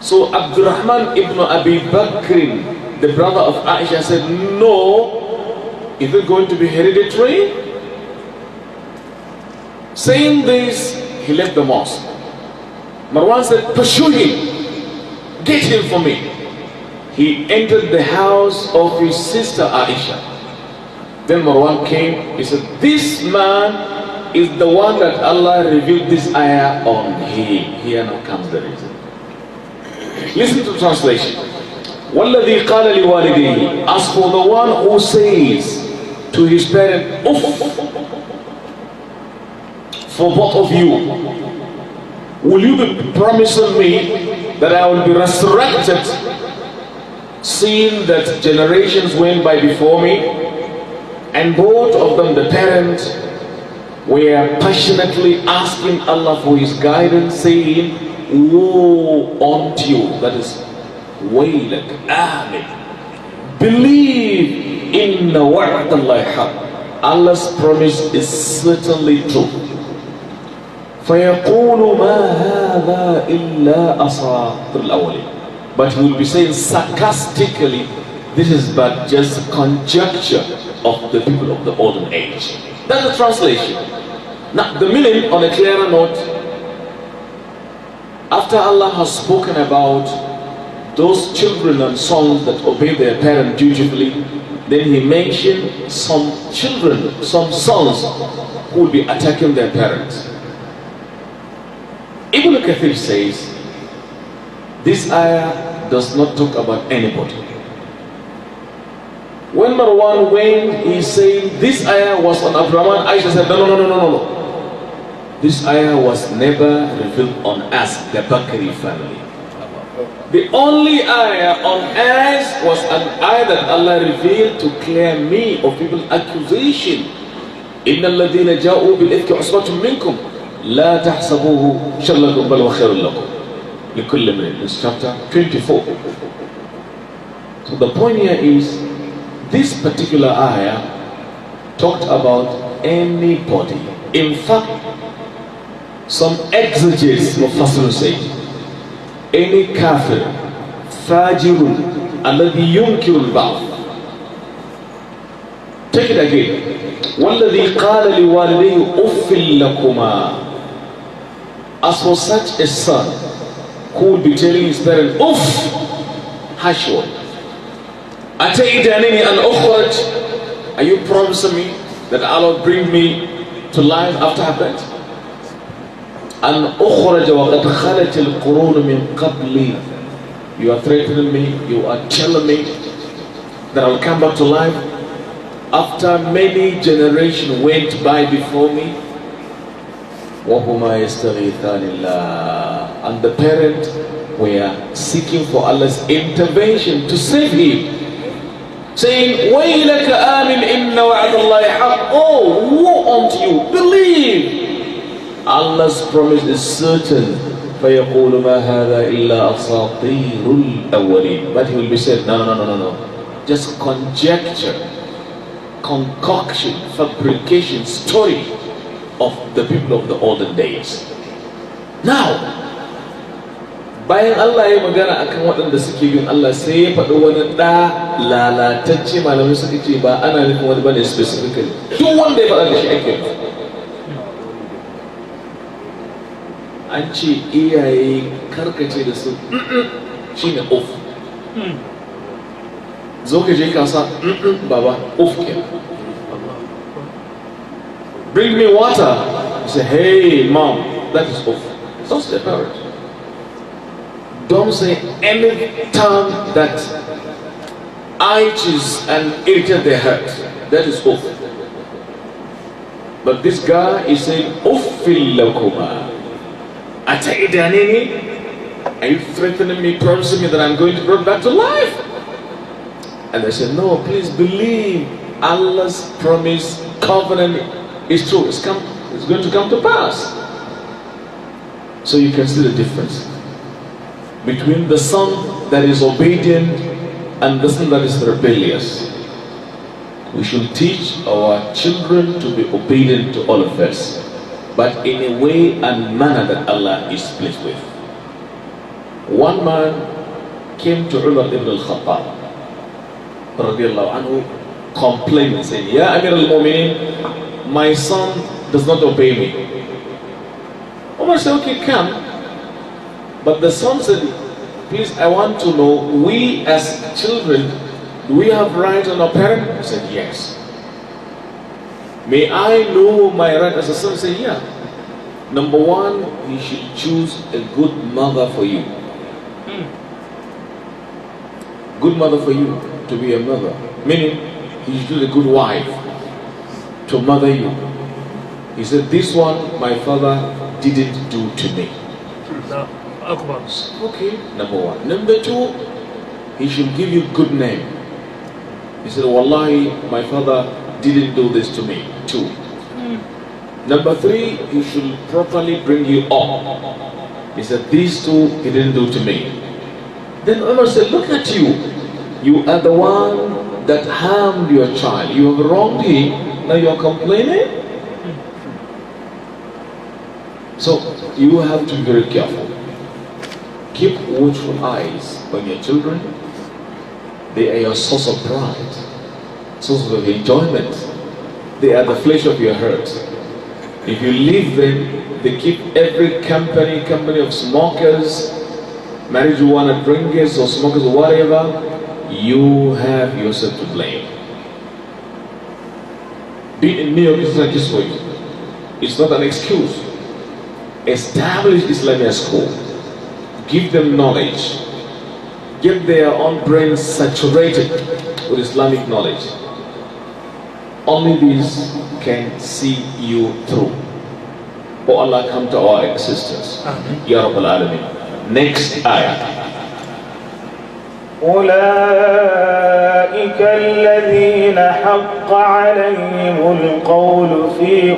A: So Abdurrahman ibn Abi Bakr, the brother of Aisha, said, no, is it going to be hereditary? Saying this, he left the mosque. Marwan said, pursue him, get him for me. He entered the house of his sister Aisha. Then Marwan came, he said, this man is the one that Allah revealed this ayah on him. Here now comes the reason. Listen to the translation. وَالَّذِي قَالَ لِوَالِدِهِ. As for the one who says to his parent, Uff, for both of you, will you be promising me that I will be resurrected, seeing that generations went by before me, and both of them, the parent We are passionately asking Allah for His guidance, saying, woe unto you. That is, waylak, amen. Believe in wa'dallahi haq. Allah's promise is certainly true. فَيَقُولُ مَا هَذَا إِلَّا أَسَاطِيرُ الْأَوَّلِينَ. But he will be saying sarcastically, this is but just conjecture of the people of the olden age. That's the translation. Now the meaning, on a clearer note, after Allah has spoken about those children and sons that obey their parents dutifully, then He mentioned some children, some sons who will be attacking their parents. Ibn Kathir says, this ayah does not talk about anybody. When Marwan went, he said, this ayah was on Abraham. Aisha said, no. This ayah was never revealed on us, the Bakri family. The only ayah on us was an ayah that Allah revealed to clear me of people's accusation. إِنَّ الَّذِينَ جَاءُوا بِالْإِفْكِ عُصْبَةٌ مِّنكُمْ لَا تَحْسَبُوهُ شَرًّا لَكُمْ بَلْ هُوَ خَيْرٌ لَكُمْ لِكُلِّ امْرِئٍ. It's chapter 24. So the point here is, this particular ayah talked about anybody. In fact, some exegetes of Fasr say, any kafir, fajirun, alladhi yunkirul ba'th. Take it again. وَالَّذِي قَالَ لِوَالِدَيْهِ أُفٍّ لَكُمَا. As for such a son who will be telling his parents, Uff, harsh word. أَتَيْدَانِنِي أَنْ أُخْرَجْ. Are you promising me that Allah will bring me to life after I die? أَنْ أُخْرَجَ وَقَدْ خَلَتِ الْقُرُونُ مِنْ قَبْلِي. You are threatening me, you are telling me that I will come back to life after many generations went by before me. وَهُمَا يَسْتَغِيثَانِ اللَّهِ. And the parents were seeking for Allah's intervention to save him, saying, وَيْلَكَ آمِنْ إِنَّ وَعْدَ اللَّهِ حَقٌّ. Oh, woe unto you, believe. Allah's promise is certain. فَيَقُولُ مَا هَذَا إِلَّا أَسَاطِيرُ الْأَوَّلِينَ. But he will be said, no. Just conjecture, concoction, fabrication, story of the people of the olden days. Now, bayan Allah ya magana akan waɗanda suke bin Allah, sai ya faɗi wani ɗa lalatacce. Malamai suka ce ba ana nufin wani bane specifically, duk wanda ya faɗa da shi ake. An ce iyaye karkace da su shi ne of. Zo ka je kasa, baba, of kenan. Bring me water. You say, hey mom, that is off. Don't say parent. Don't say any term that itches and irritates their heart. That is off. But this guy is saying, Uffil lakuma. Ataidanini? Are you threatening me, promising me that I'm going to bring back to life? And they said, no, please believe Allah's promise, covenant is true. It's going to come to pass. So you can see the difference between the son that is obedient and the son that is rebellious. We should teach our children to be obedient to all of us, but in a way and manner that Allah is pleased with. One man came to Umar ibn al-Khattab radiallahu anhu, complaining, saying, Ya Amir al-Mu'mineen, my son does not obey me. Umar said, okay, come. But the son said, please, I want to know, we as children, do we have right on our parent? He said, yes. May I know my right as a son? He said, yeah. Number one, you should choose a good mother for you. Good mother for you to be a mother. Meaning, you should choose a good wife to mother you. He said, this one my father didn't do to me. Okay, number one. Number two, he should give you good name. He said, wallahi, my father didn't do this to me. Two. Number three, he should properly bring you up. He said, these two he didn't do to me. Then Umar said, look at you. You are the one that harmed your child. You have wronged him. Now you are complaining? So you have to be very careful. Keep watchful eyes on your children. They are your source of pride, source of enjoyment. They are the flesh of your heart. If you leave them, they keep every company of smokers, marijuana drinkers or smokers or whatever. You have yourself to blame. Being in New York is not this way. It's not an excuse. Establish Islamic school. Give them knowledge. Get their own brains saturated with Islamic knowledge. Only this can see you through. Oh Allah, come to our assistance. Ya Rabbal Alameen. Next ayah.
D: أولئك الذين حق عليهم القول في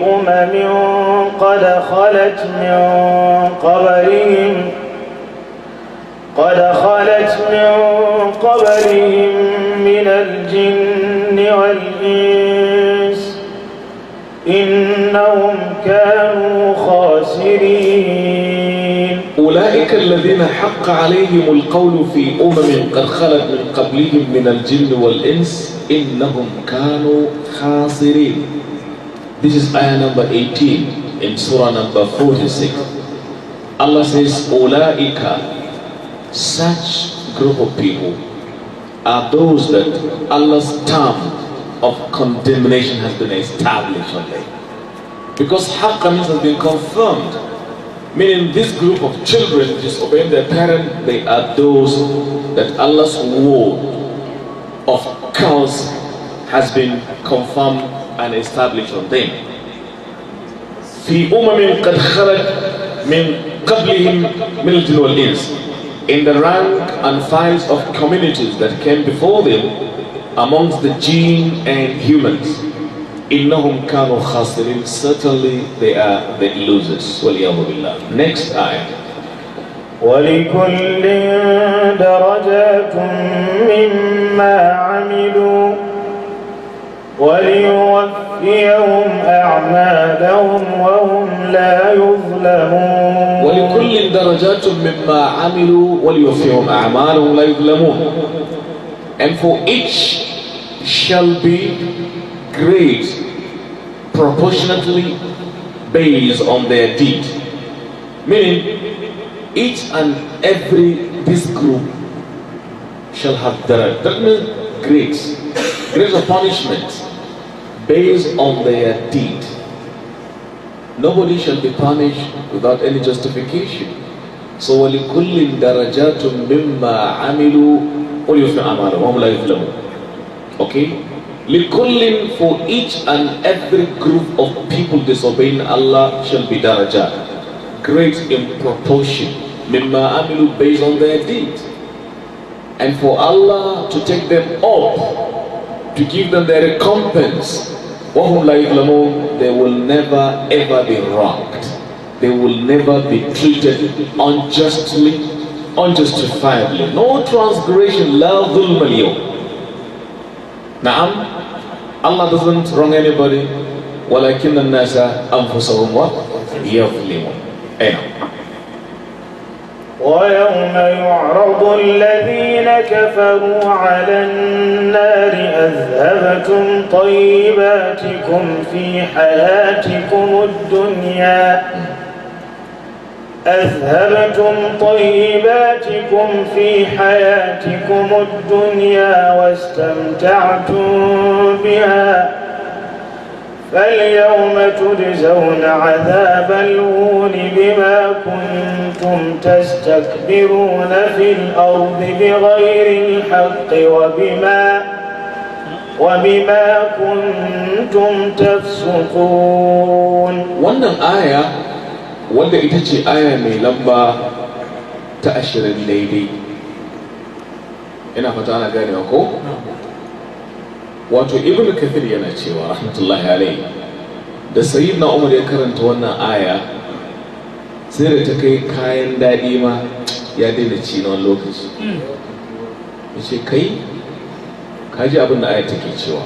D: قد خلت من قبلهم من الجن والإنس إنهم كانوا خاسرين.
A: أولئك الذين حق عليهم القول في قد خلت من قبلهم من الجن والإنس إنهم كانوا خاسرين. This is ayah number 18 in surah number 46. Allah says, أولئك, such group of people are those that Allah's term of condemnation has been established on them. Because haqq means has been confirmed. Meaning this group of children disobeying their parent, they are those that Allah's word of curse has been confirmed and established on them. في قد خلت من قبلهم من الجن والإنس. In the rank and files of communities that came before them amongst the jinn and humans. إنهم كانوا خاسرين. Certainly they are the losers. والعياذ بالله. Next ayah.
D: ولكل درجات مما عملوا وليوفيهم أعمالهم وهم لا يظلمون.
A: ولكل درجات مما عملوا وليوفيهم أعمالهم لا يظلمون. And for each shall be great proportionately based on their deed. Meaning each and every this group shall have darajat. That means grades of punishment based on their deed. Nobody shall be punished without any justification. So وَلِكُلِّ دَرَجَاتٌ مِمَّا عَمِلُوا وَلِيُوفِّيَهُمْ أَعْمَالَهُمْ وَهُمْ لَا يُظْلَمُونَ. Okay? لِكُلٍّ, for each and every group of people disobeying Allah shall be darajat, great in proportion, مِمَّا عَمِلُوا, based on their deed. And for Allah to take them up, to give them their recompense, وَهُمْ لَا يُظْلَمُونَ, they will never ever be wronged. They will never be treated unjustly, unjustifiably. No transgression, لَا ظُلْمَ الْيَوْمِ. Naam, Allah doesn't wrong anybody. وَلَكِنَّ النَّاسَ أَنفُسَهُمْ يَظْلِمُونَ.
D: ويوم يعرض الذين كفروا على النار أذهبتم طيباتكم في حياتكم الدنيا واستمتعتم بها فاليوم تجزون عذاب الهون بما كنتم تستكبرون في الأرض بغير الحق وبما كنتم تفسقون.
A: Wannan aya wanda ita ce aya mai lamba ta 20 daidai, ina fata ana ganewa ko? Wato Ibn Kathir yana cewa rahmatullahi alayhi, da sayyidina Umar ya karanta wannan aya sai da ta kai kayan daɗi ma ya daina ci na wani lokaci. Ya ce kai kaji abin da aya take cewa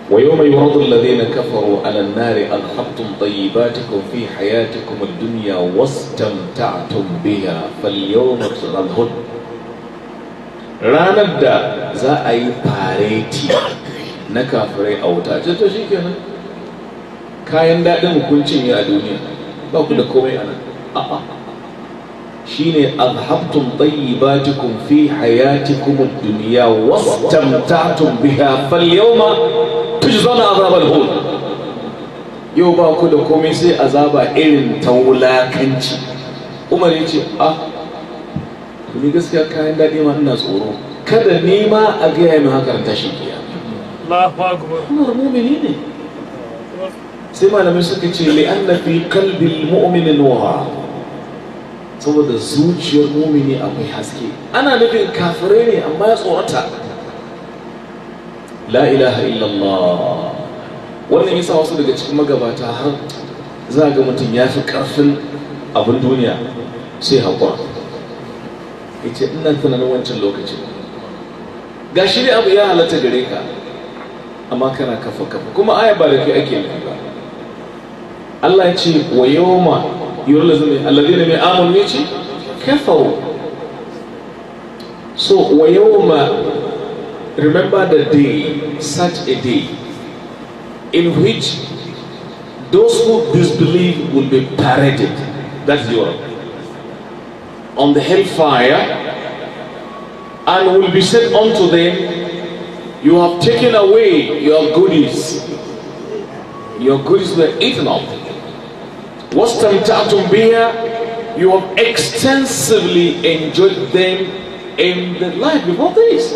A: wa yawma yuradu alladhina kafaru ala an-nari adhabtum tayyibatikum fi hayatikum ad-dunya wastamta'tum biha falyawma tadhhun. Ranar da za a yi fareti na kafirai a wuta ce to shikenan kayan daɗin hukuncin ya a duniya ba ku da komai a nan. A'a shine adhabtum tayyibatikum fi hayatikum ad-dunya wastamta'tum biha falyawma tujzana azabal hun. Yau ba ku da komai sai azaba irin ta wulakanci. Umar ya ce ni gaskiya kayan daɗi ma ina tsoro kada ni ma a gaya min haka ta shi kiya. Allahu akbar. Umar mu'mini ne. Sai malamai suka ce li'anna fi qalbil mu'mini nuha, saboda zuciyar mu'mini akwai haske. Ana nufin kafirai ne amma ya tsorata. La ilaha illallah. Wannan yasa wasu daga cikin magabata har za ga mutum ya fi ƙarfin abin duniya sai haƙura. Ya ce ina tunanin wancan lokacin ga shi ne abu ya halatta gare ka amma kana kafa kuma aya ba da kai ake nufi ba. Allah ya ce wa yawma yurlazuna alladhina min amanu yace kafaru. So wa yawma, remember the day, such a day in which those who disbelieve will be paraded. That's Europe. On the hellfire, and will be said unto them, you have taken away your goodies. Your goodies were eaten up. وَاسْتَمْتَعْتُمْ بِهَا, you have extensively enjoyed them in the life before this.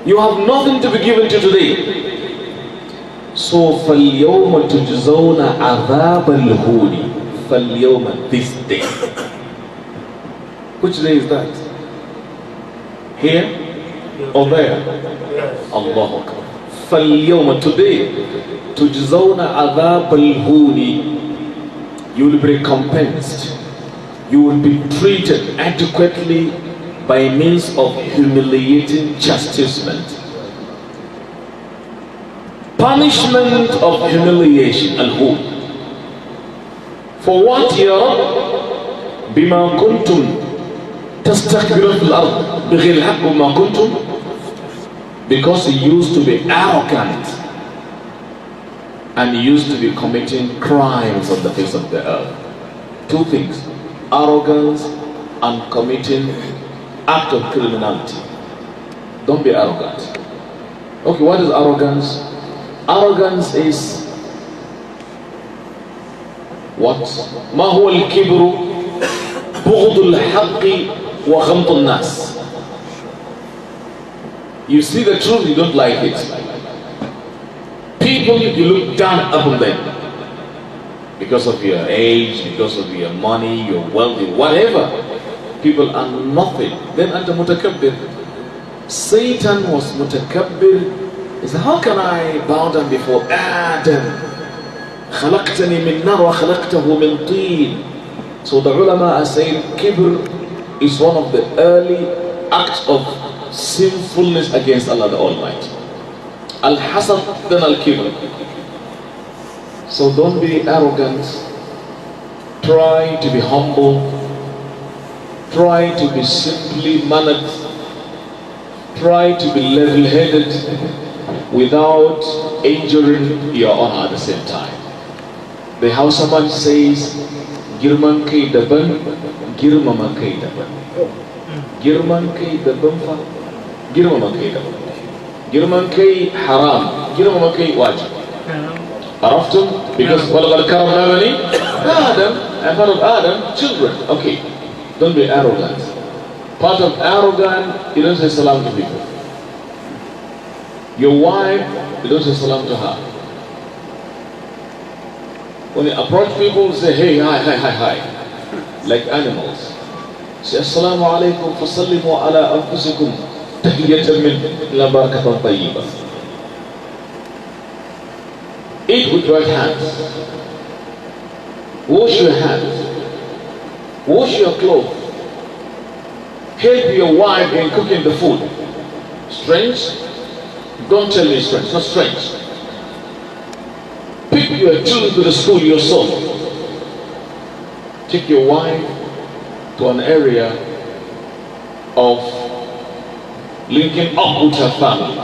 A: You have nothing to be given to today. So فَالْيَوْمَ تُجْزَوْنَ عَذَابَ الْهُونِ. فَالْيَوْمَ, this day. Which day is that? Here or there? Yes. Allahu Akbar. فَالْيَوْمَ, today, تُجْزَوْنَ عَذَابَ الْهُونِ. You will be recompensed. You will be treated adequately by means of humiliating chastisement. Punishment of humiliation, al-hun. For what, Ya Rabb? بِمَا كُنْتُمْ تستكبرون في الأرض بغير الحق وما كنتم, because he used to be arrogant and he used to be committing crimes on the face of the earth. Two things: arrogance and committing act of criminality. Don't be arrogant. Okay, what is arrogance? Arrogance is what? ما هو الكبر بغض الحق وغمط الناس. You see the truth, you don't like it. People, you look down upon them because of your age, because of your money, your wealth, whatever. People are nothing. Then anta mutakabbir. Satan was mutakabbir. He said, how can I bow down before Adam? خلقتني من نار وخلقته من طين. So the ulama are saying kibr is one of the early acts of sinfulness against Allah the Almighty. Al-hasad, then al-kibr. So don't be arrogant. Try to be humble. Try to be simply mannered. Try to be level-headed without injuring your honor at the same time. The Hausa man says, girman kai daban, girmama kai daban. Girman kai daban fa, girmama kai daban. Girman kai haram, girmama kai wajib. Araftum? Because وَلَقَدْ كَرَمْنَا بَنِي Adam, and part of Adam, children. Okay, don't be arrogant. Part of arrogant, you don't say salam to people. Your wife, you don't say salam to her. When you approach people, say, hey, hi, hi, hi, hi. Like animals. Say, assalamu alaikum, fasallimu ala anfusikum, tahiyyatan min la barakatan tayyiba. Eat with right hands. Wash your hands. Wash your clothes. Help your wife in cooking the food. Strange? Don't tell me strange. Not strange. Pick your children to the school yourself. Take your wife to an area of linking up with her family,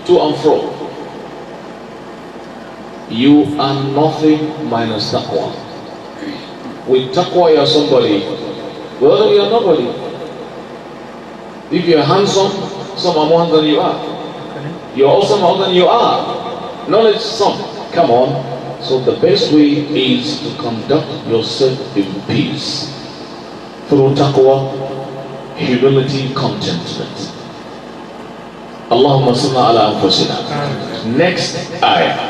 A: to and fro. You are nothing minus taqwa. With taqwa, you are somebody. Well, you are nobody. If you are handsome, some are more than you are. You are also more than you are. Knowledge, some. Come on. So the best way is to conduct yourself in peace through taqwa, humility, contentment. Allahumma salli ala anfusina. Next ayah.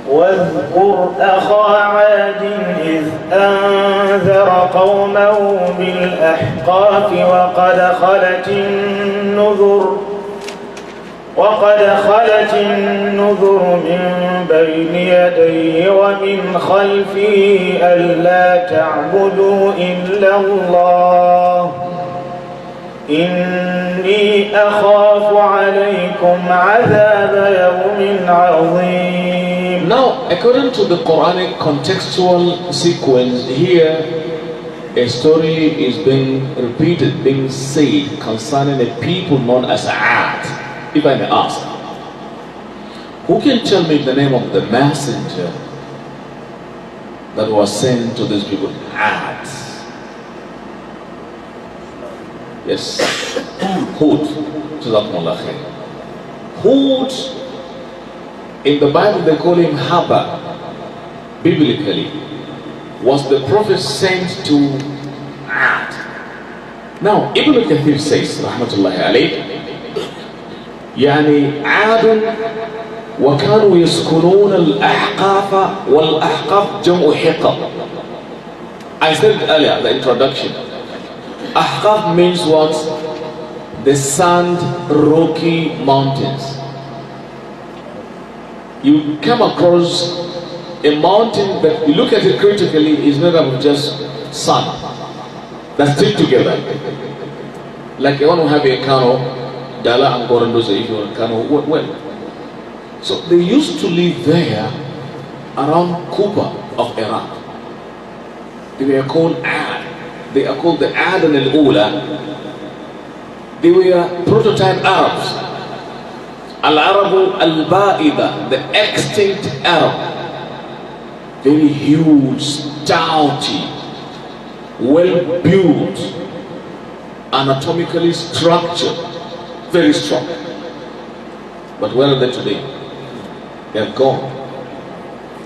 D: واذكر أخا عاد إذ أنذر قومه بالأحقاف وقد خلت النذر من بين يديه ومن خلفه ألا تعبدوا إلا الله إني أخاف عليكم عذاب يوم عظيم.
A: Now, according to the Quranic contextual sequence here, a story is being repeated, being said concerning a people known as Ad. If I may ask, who can tell me the name of the messenger that was sent to these people? Ad. Yes. Hud. Hud, in the Bible they call him Haba. Biblically, was the prophet sent to Ad. Now, Ibn Kathir says, rahmatullahi alayh, يعني عاد وكانوا يسكنون الأحقاف والأحقاف جمع حقب. I said earlier, the introduction. Ahqaf means what? The sand, rocky mountains. You come across a mountain that you look at it critically is made up of just sand that stick together. Like you want to have a kano, Dala and Gorandosa, if you want a kano, well. So they used to live there around Kuba of Iraq. They were called Ad. They are called the Adan al-Ula. They were prototype Arabs. Al-Arabu al-Ba'ida, the extinct Arab. Very huge, stouty, well-built, anatomically structured, very strong. But where are they today? They have gone.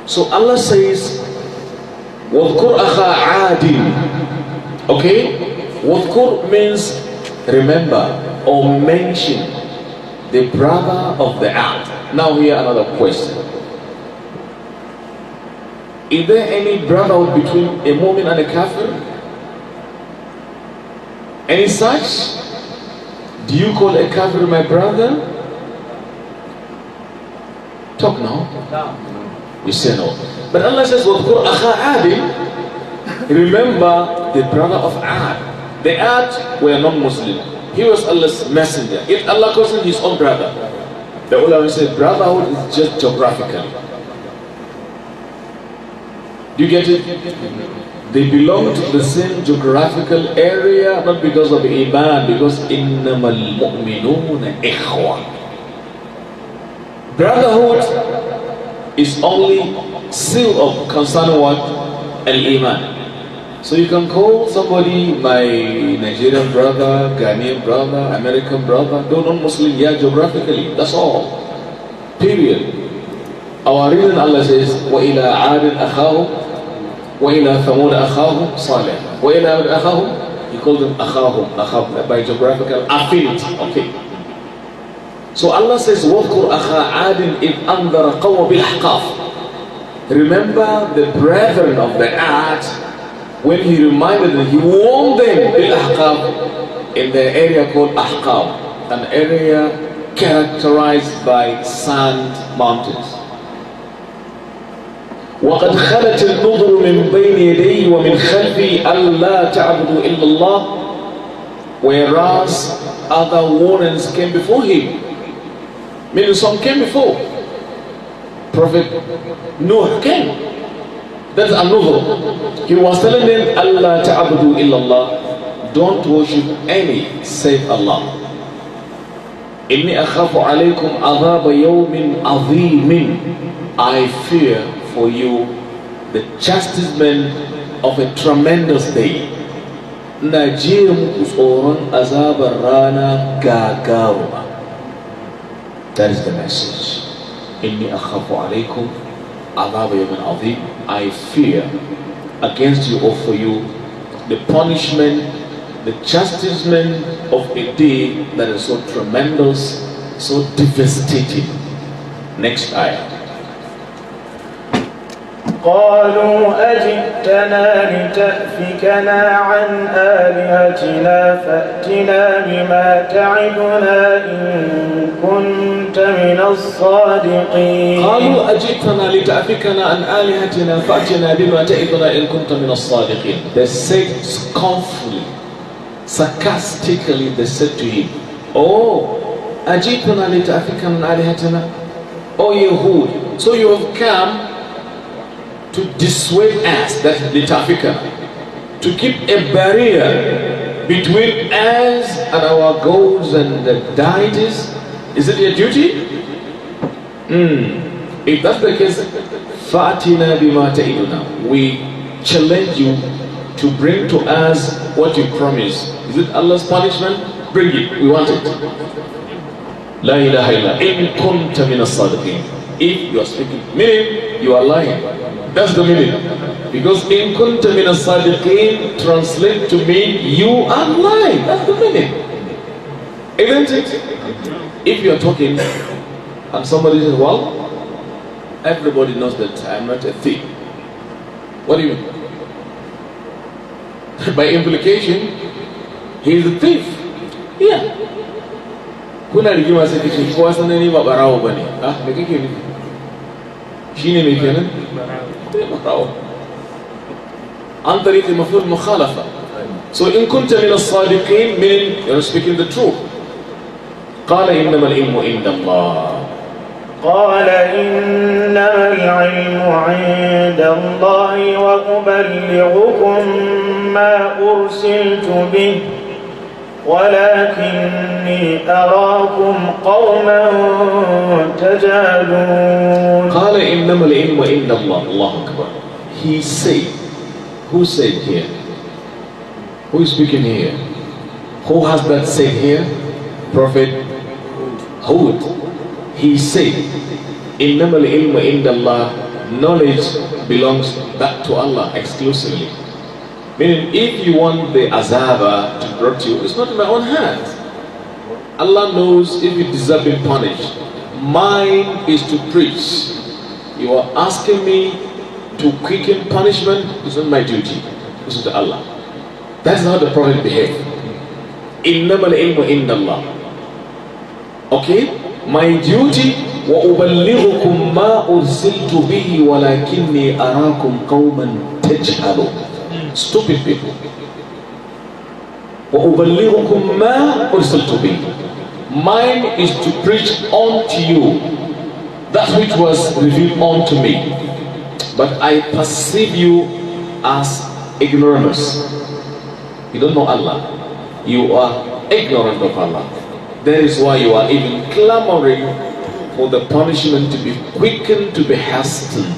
A: So Allah says, وَاذْكُرْ أَخَا عَادٍ. Okay? Wadhkur means remember or mention the brother of the Ad. Now here another question. Is there any brotherhood between a mu'min and a kafir? Any such? Do you call a kafir my brother? Talk now. You say no. But Allah says, وَاذْكُرْ أَخَا عَادٍ. Remember the brother of Ad. The Ad were non-Muslim. He was Allah's messenger. If Allah calls him his own brother, the ulama said brotherhood is just geographically. Do you get it? They belong to the same geographical area, not because of Iman, because إِنَّمَا الْمُؤْمِنُونَ إِخْوَةً. Brotherhood is only seal of concerning what? Al-Iman. So you can call somebody my Nigerian brother, Ghanaian brother, American brother, no non-Muslim, yeah, geographically, that's all. Period. Our reason Allah says, وَإِلَىٰ عَادٍ أَخَاهُمْ وَإِلَىٰ ثَمُودَ أَخَاهُمْ صَالِحًا وَإِلَىٰ أَخَاهُمْ, you call them أَخَاهُمْ, by geographical affinity. Okay. So Allah says, وَاذْكُرْ أَخَا عَادٍ إِذْ أَنذَرَ قَوْمَ بِالْأَحْقَافِ. Remember the brethren of the Ad when he reminded them, he warned them bil-Ahqaf in the area called Ahqaf, an area characterized by sand mountains. وقد خلت النذر من بين يديه ومن خلفه ألا تعبدوا إلا الله, whereas other warnings came before him. Meaning some came before. Prophet Noah came. That's another. He was telling them, Allah ta'abudu illallah, don't worship any save Allah. Inni akhafu alaykum adhaba yawmin adhimin. I fear for you the chastisement of a tremendous day. Najir mukusoran azabar rana gagawa. That is the message. Inni akhafu alaykum adhaba yawmin adhim. I fear against you or for you the punishment, the chastisement of a day that is so tremendous, so devastating. Next ayah.
D: قالوا أجئتنا لتأفكنا عن آلهتنا فأتنا بما تعدنا إن كنت من الصادقين.
A: قالوا أجئتنا لتأفكنا عن آلهتنا فأتنا بما تعدنا إن كنت من الصادقين. They said scornfully, sarcastically, they said to him, oh, أجئتنا لتأفكنا عن آلهتنا. Oh Yehud, so you have come to dissuade us, that is litafika, to keep a barrier between us and our gods and the deities. Is it your duty? If that's the case, Fatina bima ta'iduna, we challenge you to bring to us what you promise. Is it Allah's punishment? Bring it, we want it. La ilaha illa in kunta min as-sadiqin. If you are speaking, meaning you are lying. That's the meaning. Because in kunta min as-sadiqin translate to mean you are lying. That's the meaning. Isn't it? If you are talking and somebody says, well, everybody knows that I am not a thief. What do you mean? By implication, he is a thief. Yeah. Kuna rigima sai kace kowa sanan ni ba barawo bane. Ah, me kake nufi? Shine me kenan? Barawo. An tariq al-mafhum mukhalafa. So in kunta min as-sadiqin, meaning you are speaking the truth. قال إنما العلم عند الله.
D: قال إنما العلم عند الله وأبلغكم ما أرسلت به ولكني أراكم قوما تجهلون.
A: قال إنما العلم عند الله. الله أكبر. He said, who said here? Who is speaking here? Who has that said here? Prophet Hud. He said, إنما العلم عند الله. Knowledge belongs back to Allah exclusively. Meaning, if you want the azaba to be brought to you, it's not in my own hands. Allah knows if you deserve being punished. Mine is to preach. You are asking me to quicken punishment. It's not my duty. It's to Allah. That's how the Prophet behaved. إنما العلم عند الله. Okay? My duty وأبلغكم ما أرسلت به ولكني أراكم قوما تجهلون. Stupid people. وَأُبَلِّغُكُمْ مَا أُرْسِلْتُ بِهِ. Mine is to preach unto you that which was revealed unto me. But I perceive you as ignoramus. You don't know Allah. You are ignorant of Allah. That is why you are even clamoring for the punishment to be quickened, to be hastened.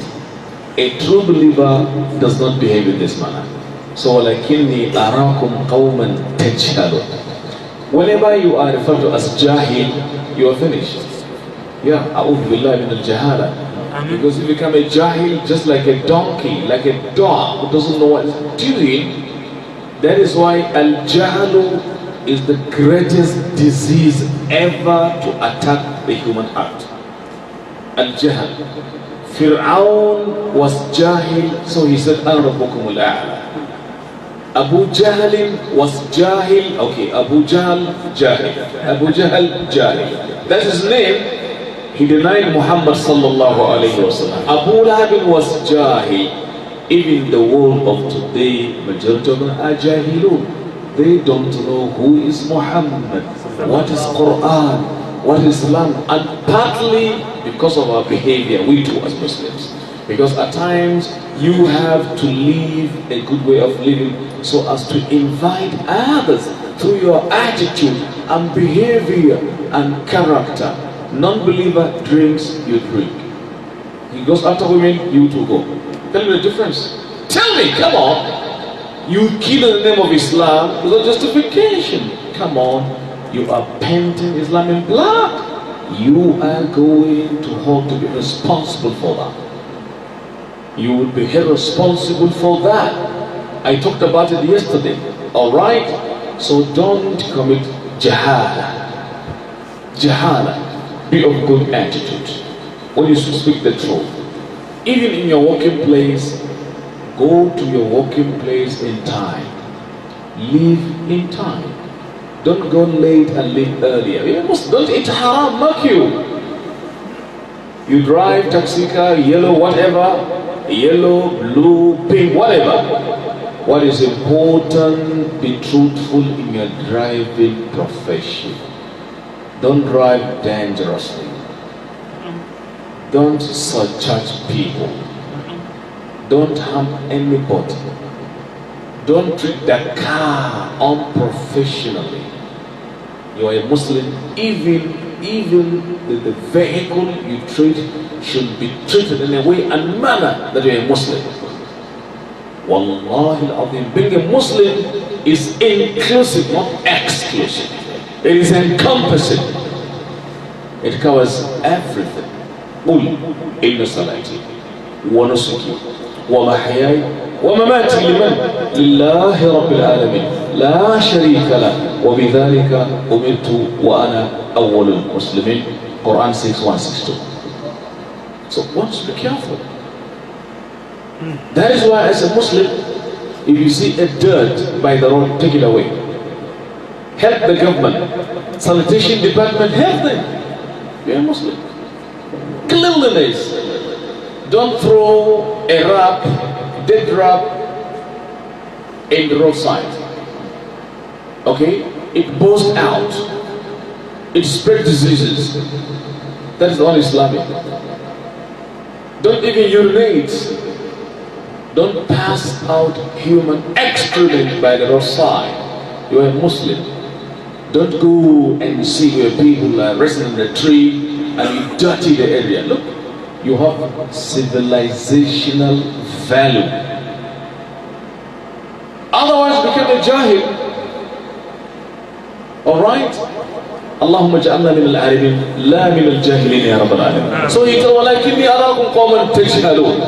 A: A true believer does not behave in this manner. So, وَلَكِنِّي أَرَاكُمْ قَوْمًا تَجْهَلُونَ. Whenever you are referred to as jahil, you are finished. Yeah, أعوذ بالله من الجهالة. Because you become a jahil just like a donkey, like a dog who doesn't know what it's doing. That is why al-jahlu is the greatest disease ever to attack the human heart. Al-jahl. Fir'aun was jahil, so he said, أَنَا رَبُّكُمُ الْأَعْلَى. Abu Jahl was jahil. Okay, Abu Jahl, jahil. Abu Jahl, jahil. That's his name. He denied Muhammad sallallahu alayhi wa sallam. Abu Lahab was Jahil. Even the world of today, majority of them are Jahilun. They don't know who is Muhammad, what is Quran, what is Islam, and partly because of our behavior, we too as Muslims. Because at times you have to live a good way of living so as to invite others through your attitude and behavior and character. Non-believer drinks, you drink. He goes after women, you too go. Tell me the difference. Tell me, come on. You kill in the name of Islam without justification. Come on. You are painting Islam in black. You are going to hold to be responsible for that. You will be irresponsible for that. I talked about it yesterday. Alright? So don't commit jahala. Jahala. Be of good attitude. When you speak the truth. Even in your working place, go to your working place in time. Leave in time. Don't go late and leave earlier. Don't eat haram, mark you. You drive taxi car, yellow, whatever, yellow, blue, pink, whatever. What is important, be truthful in your driving profession. Don't drive dangerously. Don't surcharge people. Don't harm anybody. Don't treat the car unprofessionally. You are a Muslim. Even the vehicle you treat should be treated in a way and manner that you are a Muslim. Wallahi al-Azim, being a Muslim is inclusive, not exclusive. It is encompassing. It covers everything. قل إن صلاتي ونسكي ومحياي ومماتي لله رب العالمين لا شريك له وبذلك أمرت وأنا أول المسلمين. Quran 6:162. So one should be careful. That is why as a Muslim, if you see a dirt by the road, take it away. Help the government, sanitation department, help them. You're a Muslim. Cleanliness. Don't throw a wrap, dead wrap in the roadside. Okay? It bursts out. It spreads diseases. That is all Islamic. Don't even urinate. Don't pass out human excrement by the roadside. You are a Muslim. Don't go and see where people are resting in the tree and you dirty the area. Look, you have civilizational value. Otherwise, become a jahil. Alright? اللهم اجعلنا من العالمين لا من الجاهلين يا رب العالمين. So he said, ولكني أراكم قوما تجهلون.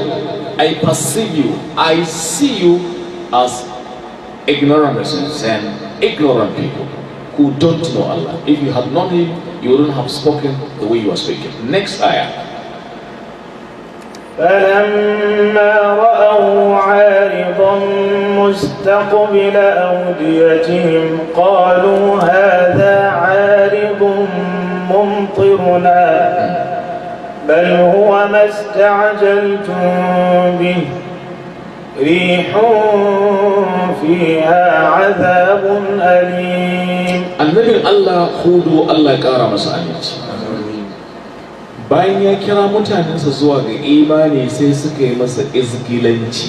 A: I perceive you, I see you as ignoramuses and ignorant people who don't know Allah. If you had known Him, you wouldn't have spoken the way you are speaking. Next ayah.
D: فلما رأوا عارضا مستقبل أوديتهم قالوا هذا عارض ممطرنا بل هو ما استعجلتم به ريح فيها عذاب أليم.
A: Annabin Allah hudu Allah ƙara masa aminci. Bayan ya kira mutanensa zuwa ga imani sai suka yi masa izgilanci.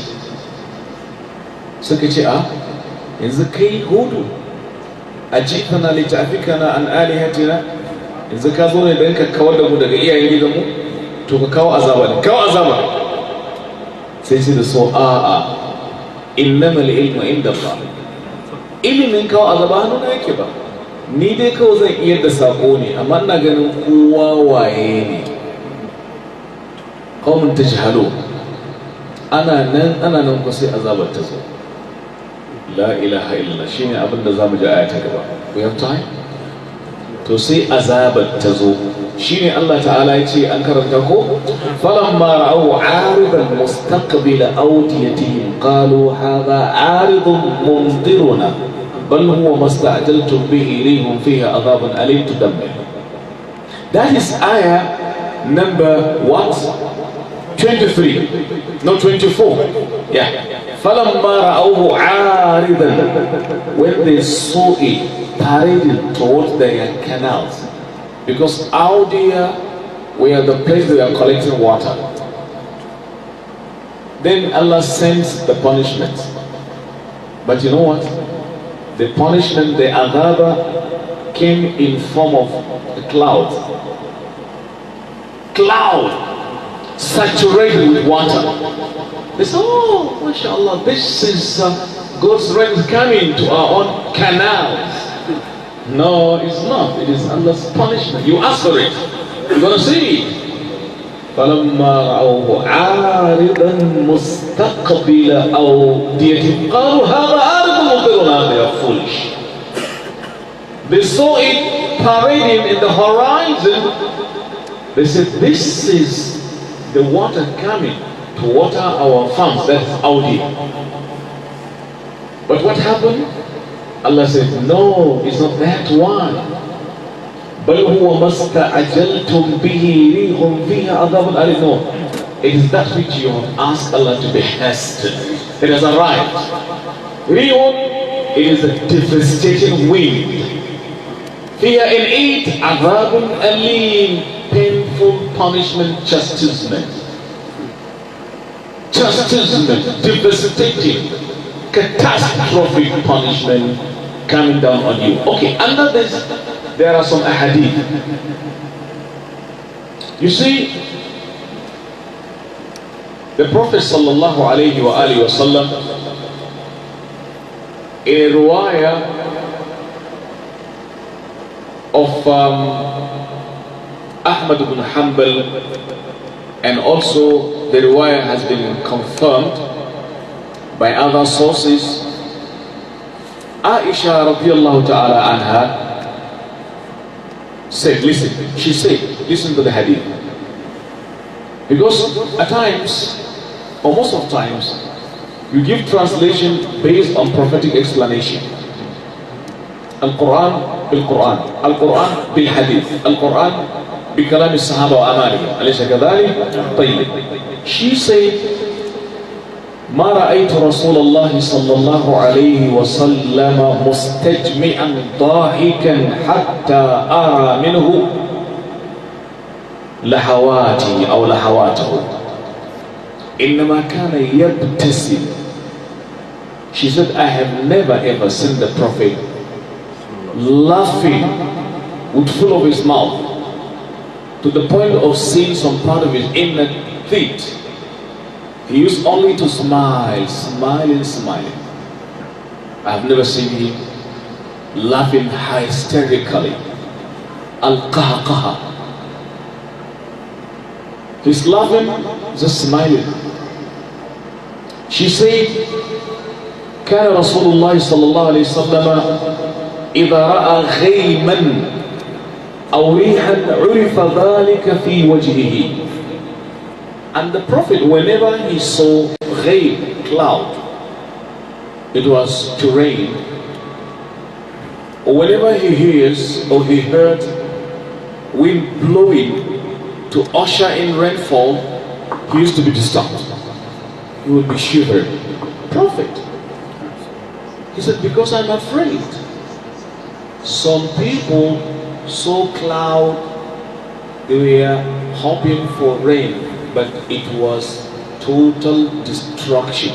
A: Suka ce, yanzu kai hudu a jifana littafikana an alihatina, yanzu ka zo ne don ka kawar da mu daga iyayen gidanmu, to ka kawo azaba ne, kawo azaba. Sai ce da so a'a innamal ilmu inda Allah. Ilimin kawo azaba hannuna yake ba. Ni dai kawai zan iya da sako ne, amma ina ganin kowa waye ne. Qawmun tajhalu. Ana nan ko sai azabar ta zo. La ilaha illallah shine abin da zamu ji aya ta gaba. We have time? To sai azabar ta zo. Shine Allah Ta'ala ya ce an karanta ko falamma ra'aw 'aridan mustaqbila awdiyatihim qalu hadha 'aridun mumtiruna bal huwa masta'jaltum bihi rihum fiha adhabun alim tudammir. That is ayah number what? 23. No, 24. Yeah. فَلَمَّا رَأَوْهُ عَارِضًا. When they saw it parading towards their canals. Because out there were the place they are collecting water. Then Allah sends the punishment. But you know what? The punishment, the adhaba, came in form of a cloud. Cloud saturated with water. They say, oh, mashallah, this is God's rain coming to our own canals. No, it's not. It is Allah's punishment. You ask for it. You're going to see it. فلما رأوه عارضا مستقبل أوديتهم قالوا هذا عارض ممطرنا. They are foolish. They saw it parading in the horizon. They said, this is the water coming to water our farms. That's Audi. But what happened? Allah said, no, it's not that one. بل هو ما استعجلتم به ريح فيها عذاب أليم. No, it is that which you have asked Allah to be hastened. It has arrived. Rihun, it is a devastating wind. Fear in it, عذاب أليم, painful punishment, chastisement. Chastisement, devastating, catastrophic punishment coming down on you. Okay, under this, there are some ahadith. You see, the Prophet sallallahu alayhi wa sallam, in a riwayah of Ahmad ibn Hanbal, and also the riwayah has been confirmed by other sources, Aisha radiallahu ta'ala anha said, listen, she said, listen to the hadith. Because at times, or most of times, you give translation based on prophetic explanation. Al-Quran bil-Quran, Al-Quran bil-Hadith, Al-Quran bi-Kalam al-Sahaba wa Amalihim. Alaysa kadhalik? Tayyib. She said, ما رأيت رسول الله صلى الله عليه وسلم مستجمعا ضاحكا حتى أرى منه لحواته أو لحواته إنما كان يبتسم. She said, I have never ever seen the Prophet laughing with full of his mouth to the point of seeing some part of his inner teeth. He used only to smile, smiling. I have never seen him laughing hysterically. Al-Qahqaha. He's laughing, just smiling. She said, كان رسول الله صلى الله عليه وسلم إذا رأى غيما أو ريحا عرف ذلك في وجهه. And the Prophet, whenever he saw rain, cloud, it was to rain, or whenever he hears or he heard wind blowing to usher in rainfall, he used to be disturbed. He would be shivered. Prophet, he said, because I'm afraid. Some people saw cloud, they were hoping for rain, but it was total destruction.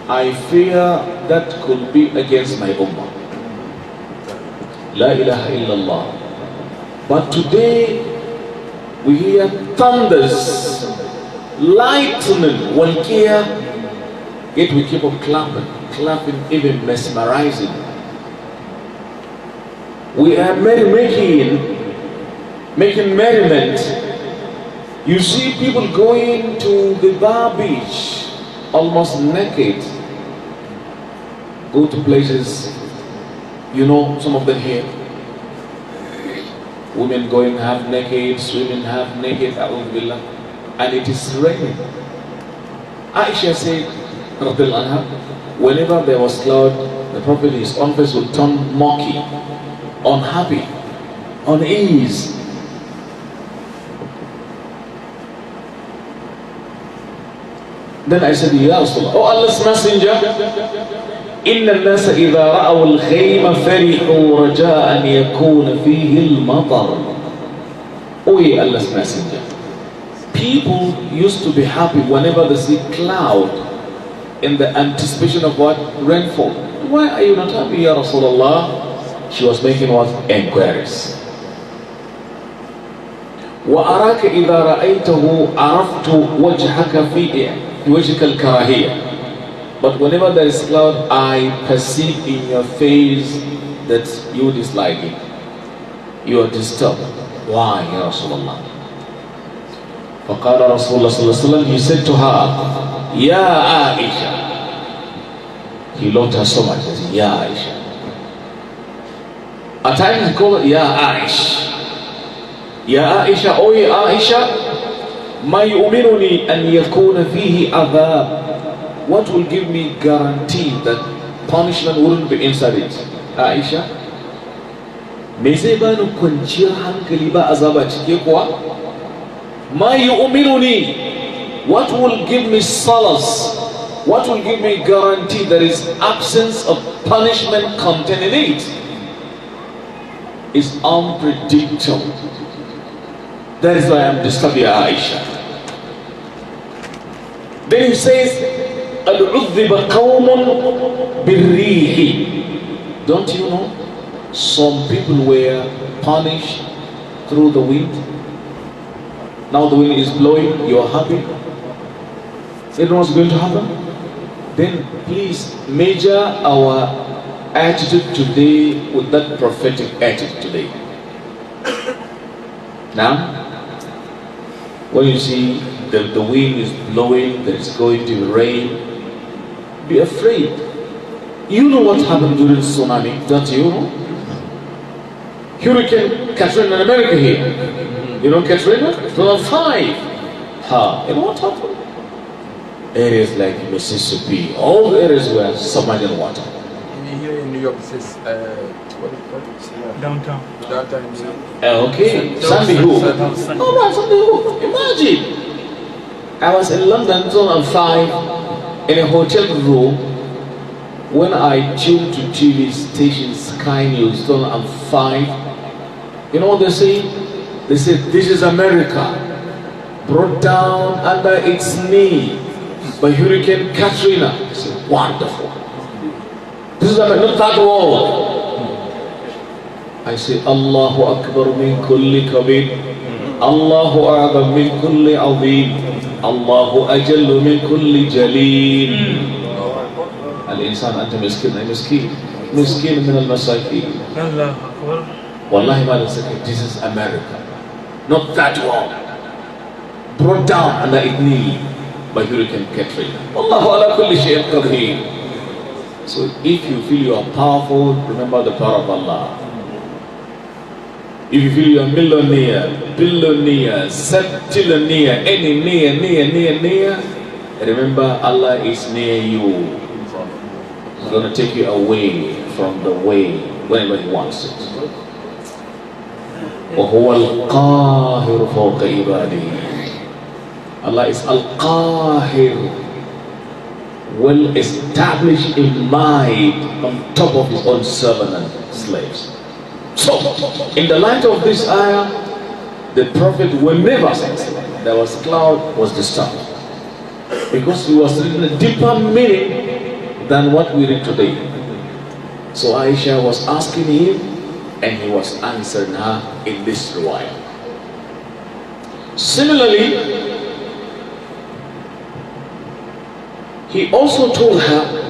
A: I fear that could be against my ummah. La ilaha illallah. But today we hear thunders, lightning, walqiyah, yet we keep on clapping, even mesmerizing. We are making merriment. You see people going to the bar beach almost naked. Go to places, you know, some of them here. Women going half naked, swimming half naked, and it is raining. Aisha said, whenever there was cloud, the Prophet, his own face would turn murky, unhappy, unease. Then I said, Ya Rasulullah, oh Allah's Messenger, إن الناس إذا رأوا الخيم فرحوا رجاء أن يكون فيه المطر. Oh yeah, Allah's Messenger. People used to be happy whenever they see cloud in the anticipation of what? Rainfall. Why are you not happy, Ya Rasulullah? She was making what? Enquiries. وأراك إذا رأيته عرفت وجهك في وجهك الكراهية. But whenever there is cloud, I perceive in your face that you dislike it. You are disturbed. Why, Ya Rasulullah? فقال رسول الله صلى الله عليه وسلم, he said to her, Ya Aisha. He loved her so much. He said, Ya Aisha. At times he called her Ya Aish. Ya Aisha, oh Ya Aisha, ما يؤمنني أن يكون فيه عذاب. What will give me guarantee that punishment wouldn't be inside it? Aisha, me zai bani kwanciyar hankali ba azaba cike kuwa? Ma yu'minuni, what will give me solace? What will give me guarantee there is absence of punishment contained in it? It's unpredictable. That is why I'm disturbed, Aisha. Then he says, Al-'udhiba qawmun birrihi. Don't you know? Some people were punished through the wind. Now the wind is blowing, you are happy. You know what's going to happen? Then please measure our attitude today with that prophetic attitude today. Now, when you see the wind is blowing, there is going to rain, be afraid. You know what happened during tsunami, don't you know? Hurricane Katrina in America here. You know Katrina? 2005. You know what happened? Areas like Mississippi, all the areas were submerged in water.
C: Here in New York, it says, what is it called?
E: Downtown.
C: Downtown.
A: Okay, Sandy Hook. All right, Sandy Hook. Imagine. I was in London 2005 in a hotel room when I tuned to TV station Sky News 2005. You know what they say? They said, this is America, brought down under its knee by Hurricane Katrina. I said, wonderful. This is America, not that world. I say, Allahu Akbar min kulli kabir, Allahu A'zam min kulli azim, Allahu Ajallu min kulli jalil. Al-insan anta miskin, ay miskin, miskin min al-masakin.
E: Allahu Akbar.
A: Wallahi ma this is America, not that world. Brought down under its knee by Hurricane Katrina. Allahu ala kulli shay'in qadir. So if you feel you are powerful, remember the power of Allah. If you feel you are millionaire, billionaire, septillionaire, any near, remember Allah is near you. He's going to take you away from the way whenever He wants it. وَهُوَ الْقَاهِرُ فَوْقَ عِبَادِهِ. Allah is Al-Qahir, well established in mind on top of His own servant and slaves. So, in the light of this ayah, the Prophet whenever there was cloud was disturbed, because he was reading a deeper meaning than what we read today. So Aisha was asking him, and he was answering her in this riwayah. Similarly, he also told her,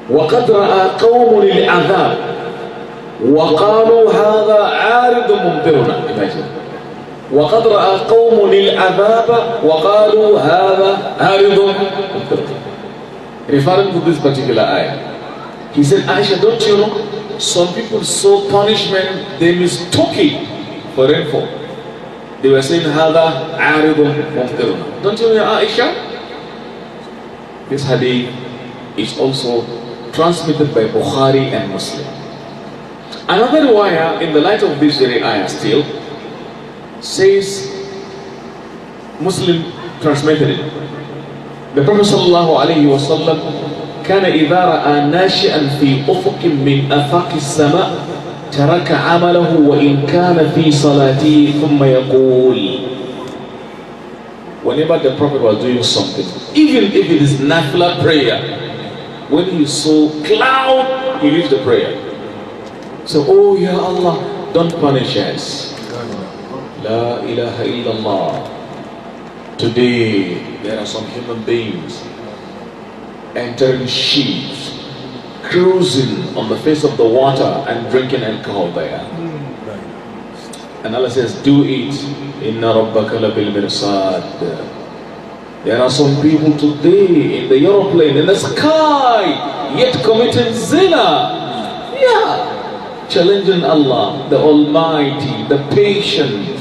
A: وَقَدْ رَأَى قَوْمٌ الْعَذَابِ وَقَالُوا هَذَا عَارِضٌ مُمْطِرُنَا. Imagine. وَقَدْ رَأَى قَوْمٌ الْعَذَابَ وَقَالُوا هَذَا عَارِضٌ مُمْطِرُنَا. Referring to this particular ayah, he said, Aisha, don't you know, some people saw punishment, they mistook it for rainfall. They were saying, هَذَا عَارِضٌ مُمْطِرُنَا. Don't you know, Aisha? This hadith is also transmitted by Bukhari and Muslim. Another riwayah in the light of this very ayah still says, Muslim transmitted it. The Prophet sallallahu alayhi wa sallam كان إذا رأى ناشئا في أفق من آفاق السماء ترك عمله وإن كان في صلاته ثم يقول. Whenever the Prophet was doing something, even if it is nafla prayer, when he saw cloud, he leaves the prayer. So, oh Ya Allah, don't punish us. La ilaha illallah. Today, there are some human beings entering ships, cruising on the face of the water and drinking alcohol there. And Allah says, do it. Inna rabbaka labil mirsad. There are some people today in the aeroplane, in the sky, yet committing zina. Yeah. Challenging Allah, the Almighty, the patient,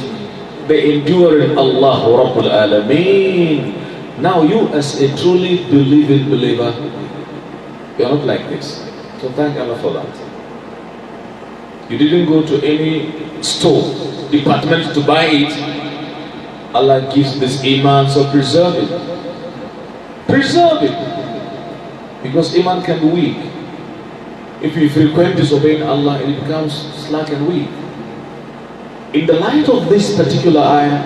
A: the enduring Allah, Rabbul Alameen. Now you as a truly believing believer, you are not like this. So thank Allah for that. You didn't go to any store, department to buy it. Allah gives this iman, so preserve it. Preserve it. Because iman can be weak. If you frequent disobeying Allah, it becomes slack and weak. In the light of this particular ayah,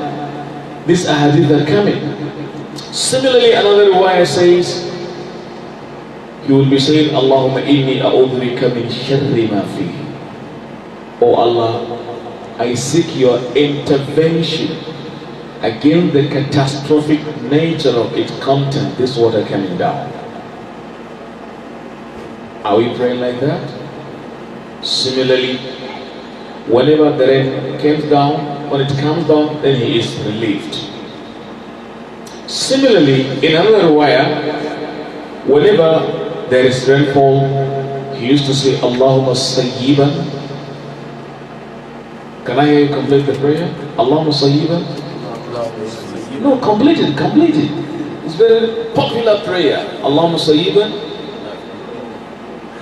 A: this ahadith are coming. Similarly, another riwayah says, he will be saying, Allahumma inni a'udhu bika min sharri ma fi. Oh Allah, I seek your intervention against the catastrophic nature of its content, this water coming down. Are we praying like that? Similarly, whenever the rain comes down, when it comes down, then he is relieved. Similarly, in another riwayah, whenever there is rainfall, he used to say, Allahumma sayyiban. Can I hear you complete the prayer? Allahumma sayyiban. No, complete it, complete it. It's a very popular prayer. Allahumma sayyiban.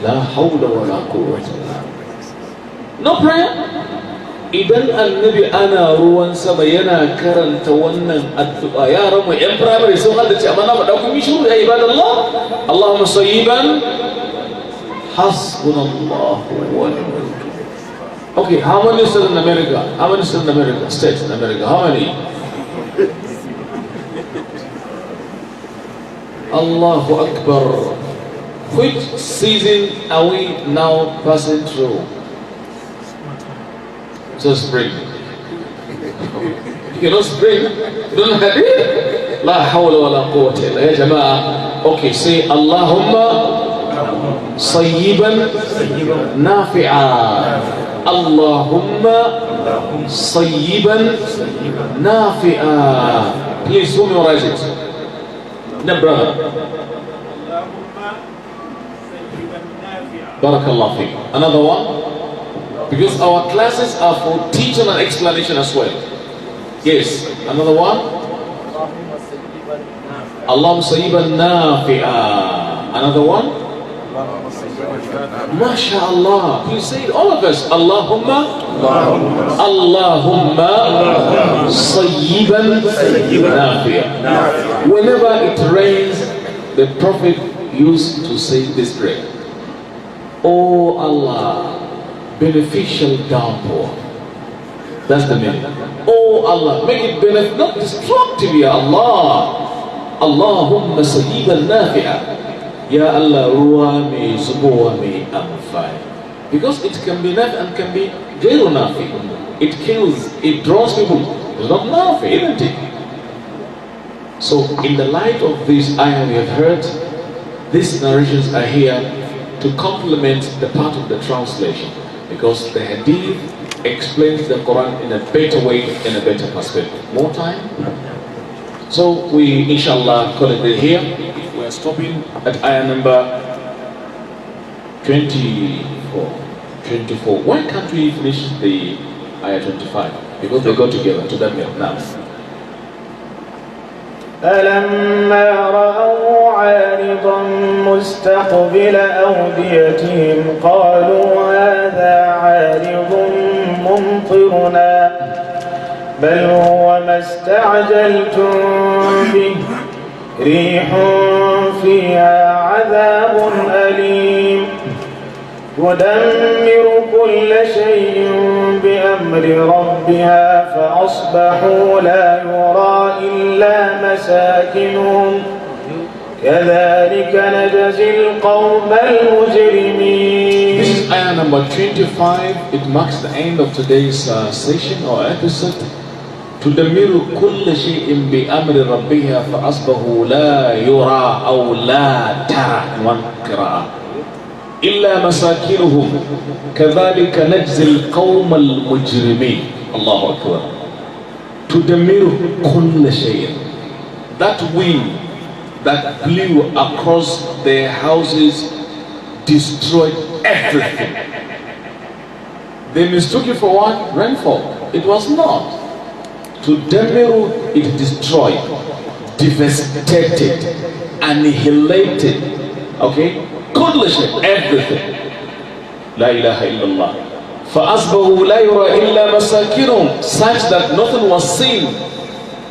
A: La hawla wa la quwwata. No prayer? Idan annabi ana ruwan sama yana karanta wannan addu'a, yaran mu yan primary sun hada ce amma na faɗa kun yi shiru ya ibadallah. Allahumma sayyiban hasbunallahu wa ni'mal wakeel. Okay, how many states in America? How many states in America? States in America. How many? Allahu Akbar. Which season are we now passing through? So spring. You know spring? You don't have it? La hawla wa la quwwata illa ya jama'ah. Okay, say Allahumma sayyiban nafi'a. Allahumma sayyiban nafi'a. Please, who memorize it? No, brother. Barakallah fiqh. Another one? Because our classes are for teaching and explanation as well. Yes. Another one? Allahumma sayyiban nafi'a. Another one? MashaAllah. Please say it, all of us. Allahumma sayyiban nafi'a. Whenever it rains, the Prophet used to say this prayer. Oh Allah, beneficial downpour. That's the meaning. Oh Allah, make it not destructive, Ya Allah. Allahumma sayyiban nafi'a. Ya Allah, ruwa me zubowa me amfani. Because it can be nafi and can be ghayru nafi. It kills, it draws people. It's not nafi, isn't it? So in the light of this ayah we have heard, these narrations are here to complement the part of the translation, because the hadith explains the Quran in a better way, in a better perspective. More time? So we inshallah call it here. We are stopping at ayah number 24. Why can't we finish the ayah 25? Because they go together to that now.
D: فلما رأوا عارضا مستقبل أوديتهم قالوا هذا عارض ممطرنا بل هو ما استعجلتم به ريح فيها عذاب أليم تدمر كل شيء بأمر ربها فأصبحوا لا يرى إلا مساكنهم كذلك نجزي القوم المجرمين.
A: This is ayah number 25. It marks the end of today's session or episode. تدمر كل شيء بأمر ربها فأصبحوا لا يرى أو لا ترى قراءة إلا مساكنهم كذلك نجزي القوم المجرمين. الله أكبر. تدمر كل شيء. That wind that blew across their houses destroyed everything. They mistook it for what? Rainfall. It was not. Tudammiru, it destroyed, devastated, annihilated. Okay? Kullu everything. La ilaha illallah. فَأَصْبَهُ لَا يُرَى إِلَّا مَسَاكِنُهُم, such that nothing was seen.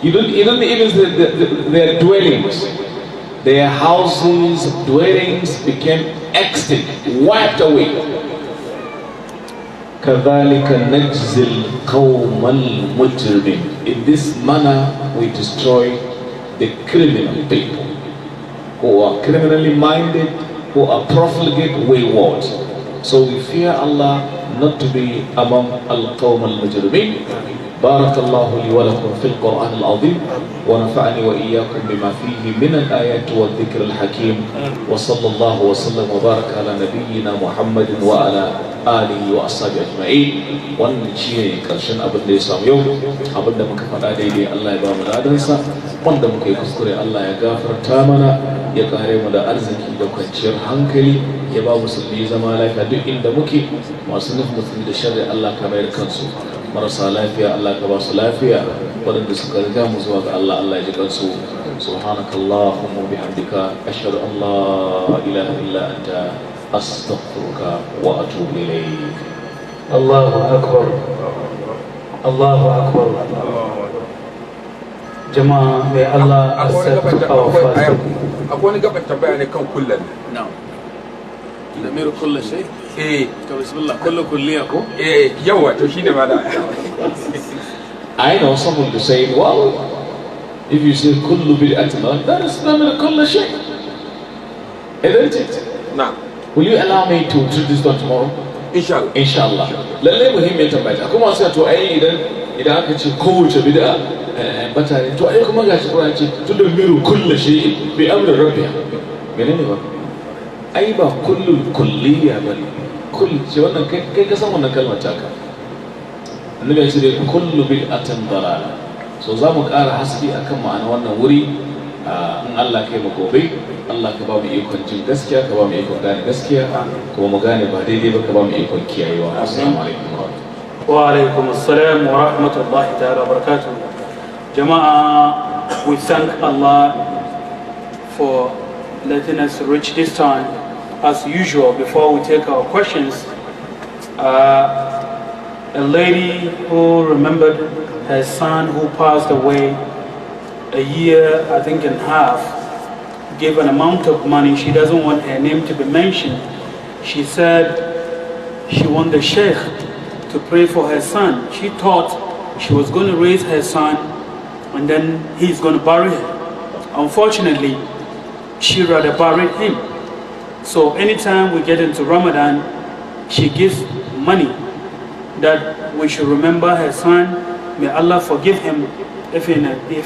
A: You don't even see their dwellings. Their houses, dwellings became extinct, wiped away. كَذَلِكَ نَجْزِي الْقَوْمَ الْمُجْرِمِينَ. In this manner we destroy the criminal people who are criminally minded, who are profligate, wayward. So we fear Allah not to be among al-qawm al-mujrimin. بارك الله لي ولكم في القرآن العظيم ونفعني وإياكم بما فيه من الآيات والذكر الحكيم وصلى الله وسلم وبارك على نبينا محمد وعلى آله وأصحابه أجمعين. wannan shine karshen abin da ya samu yau. Abin da muka faɗa daidai Allah ya ba mu ladansa, wanda muka yi kuskure Allah ya gafarta mana, ya kare mu da arziki da kwanciyar hankali, ya ba musulmi zama lafiya duk inda muke. Masu nufin musulmi da sharri Allah ka mayar kansu, marasa lafiya Allah ka ba su lafiya, waɗanda suka riga mu zuwa ga Allah Allah ya ji kansu. Subhanakallahumma wa bihamdika ashhadu an la ilaha illa anta astaghfiruka wa atubu ilayk.
E: Allahu akbar. Allahu akbar. Jama'a, may Allah accept our fasting.
C: Akwai wani gaban tambaya ne kan kullun.
B: Na'am. Tudammiru kullu shay. To bismillah kullu kulliya ko?
C: Yawa to shine ma da.
A: I know someone to say, well, if you say kullu bid'atin, that is tudammiru kullu shay. Isn't it?
C: Na'am.
A: Will you allow me to treat this one tomorrow?
C: Inshallah.
A: Inshallah. Lallai muhimmiyar tambaya. Kuma sai to ai idan aka ce kowace bid'a bata ne, to ai kuma gashi Qur'ani ce tudammiru kullu shay'in bi amri rabbiha. Menene ba? Ai ba kullu kulliya bane. Kull ce wannan kai ka san wannan kalmar taka. Annabi ya ce dai kullu bid'atin dalala. So za mu ƙara haske akan ma'ana wannan wuri in Allah kai mu gobe. Allah ka ba mu ikon jin gaskiya, ka ba mu ikon gane gaskiya, kuma mu gane ba daidai ba, ka ba mu ikon kiyayewa. Assalamu alaikum.
E: Wa alaikum assalam wa rahmatullahi ta'ala wa barakatuh. Jama'ah, we thank Allah for letting us reach this time. As usual, before we take our questions, a lady who remembered her son who passed away a year, I think, and a half, gave an amount of money. She doesn't want her name to be mentioned. She said she wanted the Sheikh to pray for her son. She thought she was going to raise her son and then he's going to bury her. Unfortunately, she rather buried him. So anytime we get into Ramadan, she gives money that we should remember her son. May Allah forgive him if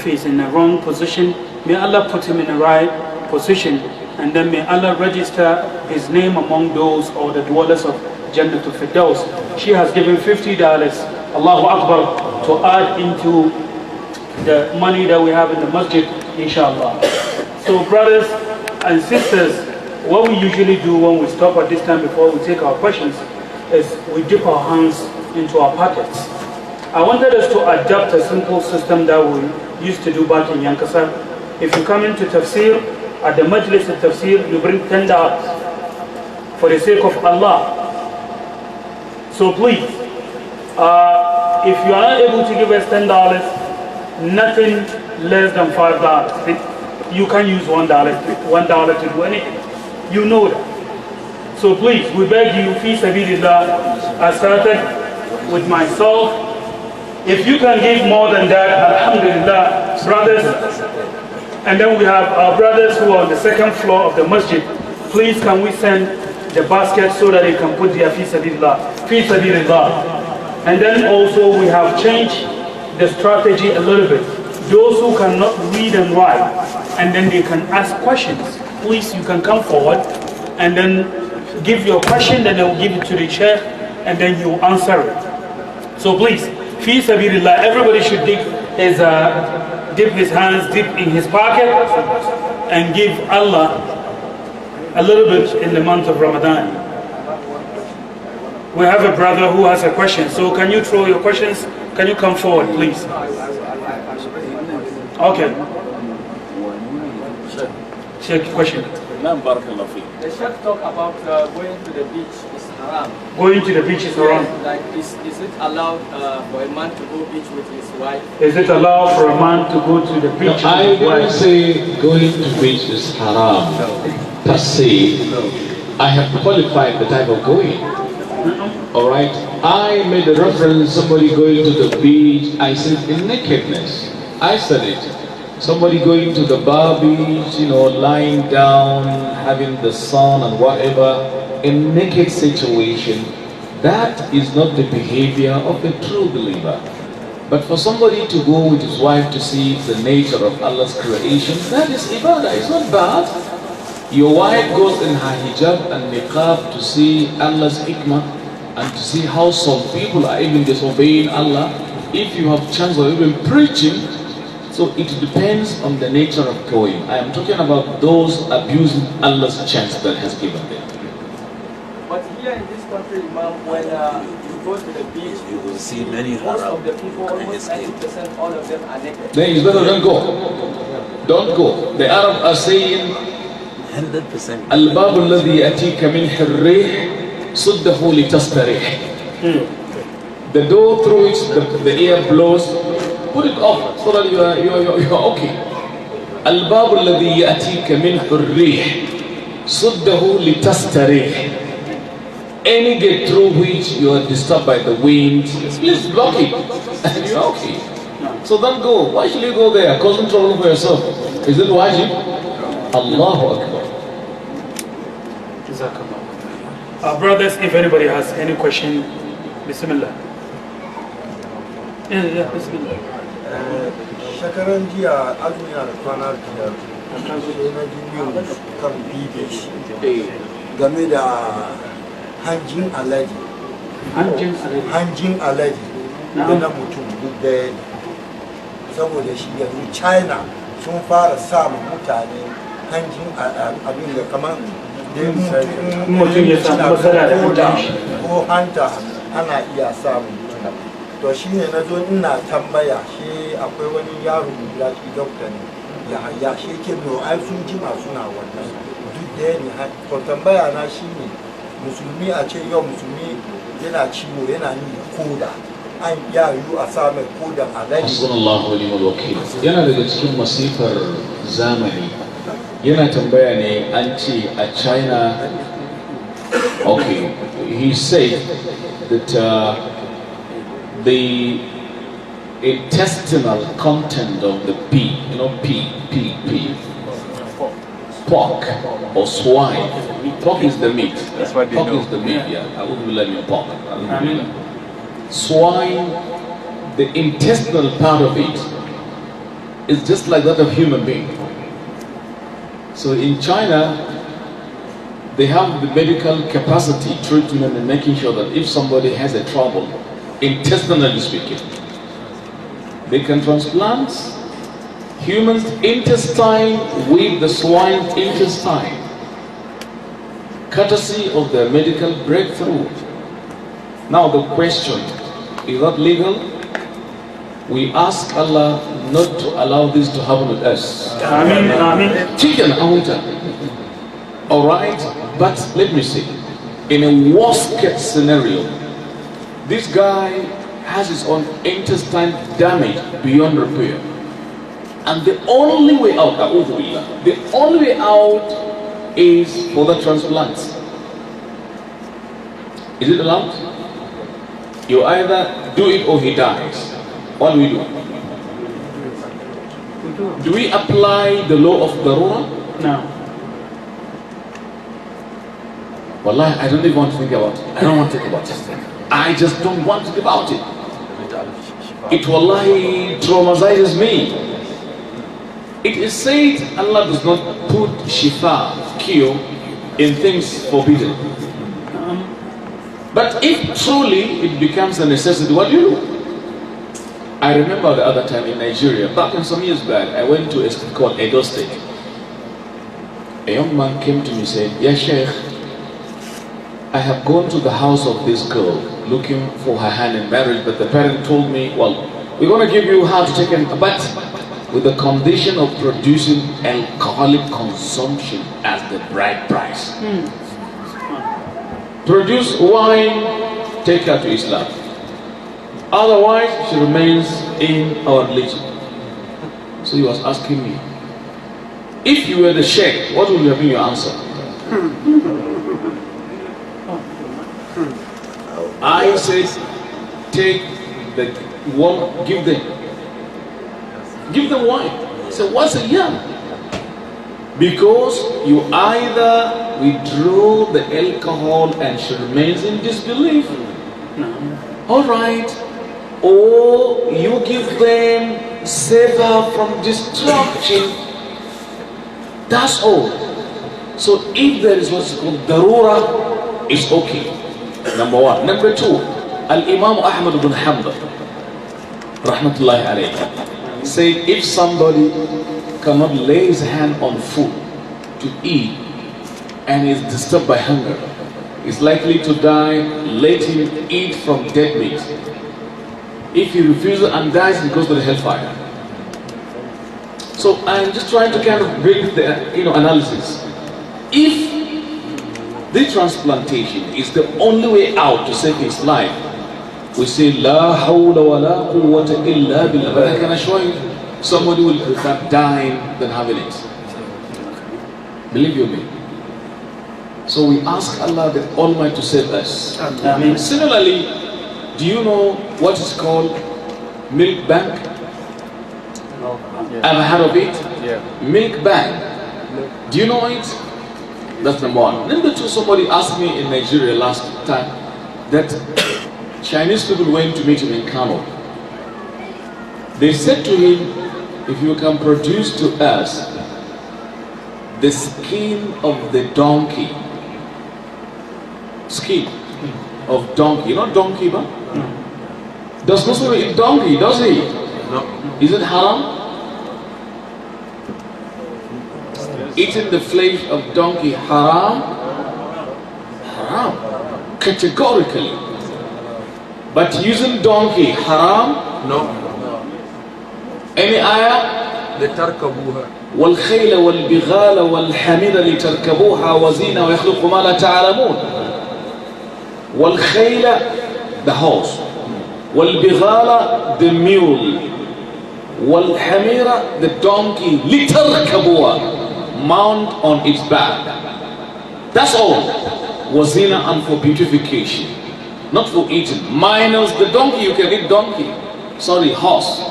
E: he's in the wrong position. May Allah put him in the right position, and then may Allah register his name among those or the dwellers of Jannatul Firdaus. She has given $50, Allahu Akbar, to add into the money that we have in the masjid, inshallah. So brothers and sisters, what we usually do when we stop at this time before we take our questions is we dip our hands into our pockets. I wanted us to adopt a simple system that we used to do back in Yankasa. If you come into tafsir, at the majlis of tafsir, you bring $10 for the sake of Allah. So please, if you are not able to give us $10, nothing less than $5. You can use $1 to do anything. You know that. So please, we beg you, fi sabilillah, I started with myself. If you can give more than that, alhamdulillah, brothers. And then we have our brothers who are on the second floor of the masjid. Please, can we send the basket so that they can put their fi sabilillah. And then also we have changed the strategy a little bit. Those who cannot read and write, and then they can ask questions. Please, you can come forward and then give your question, and they will give it to the chair, and then you answer it. So please, fi sabilillah, everybody should dip his hands deep in his pocket and give Allah a little bit in the month of Ramadan. We have a brother who has a question, so can you throw your questions? Can you come forward, please? Okay. Sheikh, question.
F: The Sheikh talk about going to the beach is haram.
E: Going to the beach is haram.
F: Like, is it allowed for a man to go beach with his wife?
E: Is it allowed for a man to go to the beach
A: No,
E: with
A: I
E: his wife?
A: didn't say going to beach is haram per se. I have qualified the type of going. Alright? I made a reference, somebody going to the beach, I said in nakedness. I said it. Somebody going to the bar beach, lying down, having the sun and whatever, in naked situation, that is not the behavior of a true believer. But for somebody to go with his wife to see the nature of Allah's creation, that is ibadah, it's not bad. Your wife goes in her hijab and niqab to see Allah's hikmah and to see how some people are even disobeying Allah. If you have chance of even preaching, so it depends on the nature of going. I am talking about those abusing Allah's chance that has given them.
F: But here in this country, Imam, when you go to the beach,
B: You will see many
F: most
B: haram
F: of the people,
B: and
F: almost
B: escape.
F: 90%, all of them are naked.
A: Then it's better don't go. Don't go. The Arab are saying,
B: 100%.
A: الباب الذي يأتيك منه الريح صده لتستريح. The door through which the air blows, put it off so that you're okay. الباب الذي يأتيك منه الريح صده لتستريح. Any gate through which you are disturbed by the wind, please block it and you're okay. So don't go. Why should you go there? Causing trouble for yourself. Is it wajib? Allahu Akbar.
E: Brothers, if anybody has any question, Bismillah. Yeah, Bismillah.
G: Shekaran jiya azumi na da kwana biyar sai na ji news kan BBC game da hanjin alaji da na mutum duk daya ne saboda shi yanzu China sun fara samun mutane hanjin abin da kamar da mutum ya samu matsala da ko hanta ana iya samun to shi ne na zo ina tambaya shi akwai wani yaro da shi dokta ne ya shi ke no ai sun jima suna wannan duk da ne to tambaya na shi ne musulmi a ce yau musulmi yana ciwo yana ni koda an ya yi a samun kodan alaji
A: Hasbunallahu wa ni'mal wakil. Yana daga cikin masifar zamani. Yana tambaya ne an ce a China, okay, he said that the intestinal content of the pig, pork or swine. Pork is the meat.
B: That's what they
A: pork
B: know.
A: is the meat, yeah. I wouldn't believe in pork. Swine, the intestinal part of it is just like that of human being. So in China, they have the medical capacity, treatment, and making sure that if somebody has a trouble, intestinally speaking, they can transplant human's intestine with the swine's intestine, courtesy of their medical breakthrough. Now the question, is that legal? We ask Allah not to allow this to happen with us.
E: Amen.
A: Chicken hunter. Alright, but let me see. In a worst case scenario, this guy has its own intestine damage beyond repair. And the only way out, the only way out is for the transplants. Is it allowed? You either do it or he dies. What do we do? Do we apply the law of Darura?
E: No.
A: Wallahi, I don't even want to think about it. I don't want to think about it. I just don't want to think about it. It wallahi traumatizes me. It is said Allah does not put shifa, cure, in things forbidden. But if truly it becomes a necessity, what do you do? I remember the other time in Nigeria, back in some years back, I went to a state called Edo State. A young man came to me and said, "Ya Sheikh, I have gone to the house of this girl looking for her hand in marriage, but the parent told me, well, we're going to give you how to take a but with the condition of producing alcoholic consumption as the bride price. Produce wine, take her to Islam. Otherwise, she remains in our religion." So he was asking me, if you were the sheikh, what would have been your answer? I said, take the one, give them wine. He said, what's a yam? Because you either withdraw the alcohol and she remains in disbelief. All right. Or you give them, save her from destruction. That's all. So if there is what's called darura, it's okay. Number one. Number two, Al-Imam Ahmad ibn Hanbal, rahmatullahi alayhi, said if somebody cannot lay his hand on food to eat and is disturbed by hunger, is likely to die, let him eat from dead meat. If he refuses and dies, he goes to the hellfire. So I'm just trying to kind of bring the analysis. If the transplantation is the only way out to save his life, we say La hawla wa la quwwata illa billah. But I can assure you, somebody will prefer dying than having it. Believe you me. So we ask Allah the Almighty to save us. Amen. Similarly, do you know what is called milk bank? Ever heard of it? Yeah. Milk bank. Do you know it? That's number one. Number two, somebody asked me in Nigeria last time that Chinese people went to meet him in Kano. They said to him, if you can produce to us the skin of the donkey, skin of donkey, not donkey, but does Muslim eat donkey, does he? No. Is it haram? Eating the flesh of donkey haram? Haram. Categorically. But using donkey haram? No. Any ayah? لتركبوها والخيل والبغال والحمير لتركبوها وزينة ويخلق ما لا تعلمون. والخيل, the horse. والبغال, the mule. والحمير, the donkey. لتركبوها, mount on its back. That's all. Wazina, and for beautification, not for eating. Minus the donkey, you can eat donkey. Sorry, horse.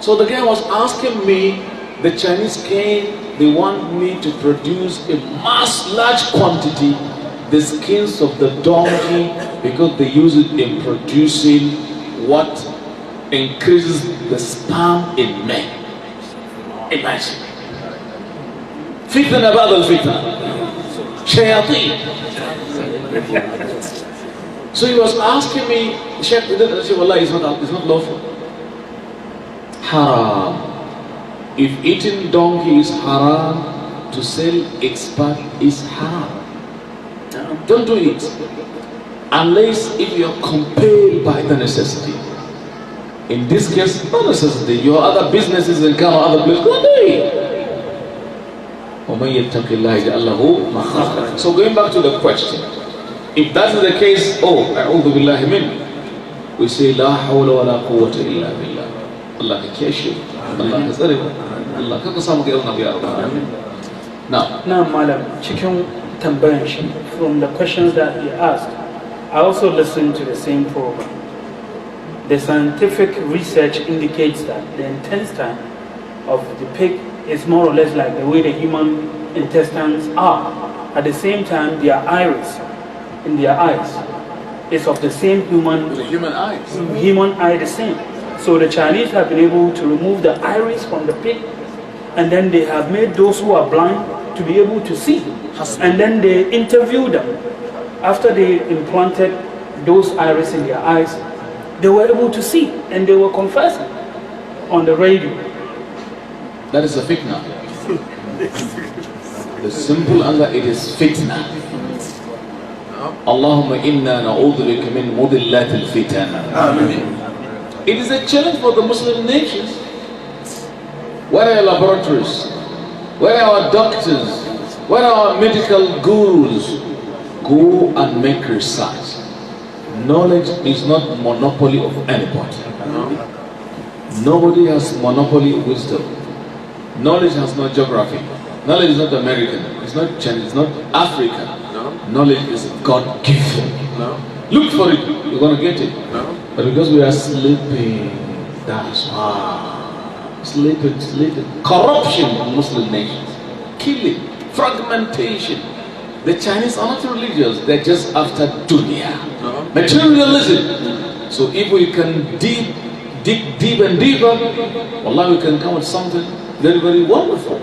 A: So the guy was asking me, the Chinese came, they want me to produce a large quantity, the skins of the donkey, because they use it in producing what increases the sperm in men. Imagine. Fitna ba'd al-fitna. Shayateen. So he was asking me, Sheikh, I said, Wallah, it's not lawful. Haram. If eating donkey is haram, to sell its part is haram. Don't do it. Unless if you are compelled by the necessity. In this case, no necessity. Your other businesses in Kano, other places, go there. So going back to the question, if that is the case, a'udhu billahi min, we say La hawla wa la quwwata illa billah. Allah ka kiyaye, Allah ka tsare, Allah ka samu ga irin ya rabbana.
E: Now, Madam, cikin tambayan shi, from the questions that he asked, I also listened to the same program. The scientific research indicates that the intestine of the pig is more or less like the way the human intestines are. At the same time, their iris in their eyes is of the same human
A: eyes.
E: Human eye the same. So the Chinese have been able to remove the iris from the pig, and then they have made those who are blind to be able to see. And then they interviewed them. After they implanted those iris in their eyes, they were able to see, and they were confessing on the radio.
A: That is a fitna. The simple answer, it is fitna. Allahumma inna na'udhu bika min mudillat al-fitan. It is a challenge for the Muslim nations. Where are our laboratories? Where are our doctors? Where are our medical gurus? Go and make research. Knowledge is not monopoly of anybody. Nobody has monopoly of wisdom. Knowledge has no geography. Knowledge is not American. It's not Chinese. It's not African. Knowledge is God-given. Look for it. You're going to get it. But because we are sleeping, that's why. Sleeping. Corruption in Muslim nations. Killing. Fragmentation. The Chinese are not religious. They're just after dunya. Materialism. So if we can dig deep and deeper, Allah, we can come with something very, very wonderful.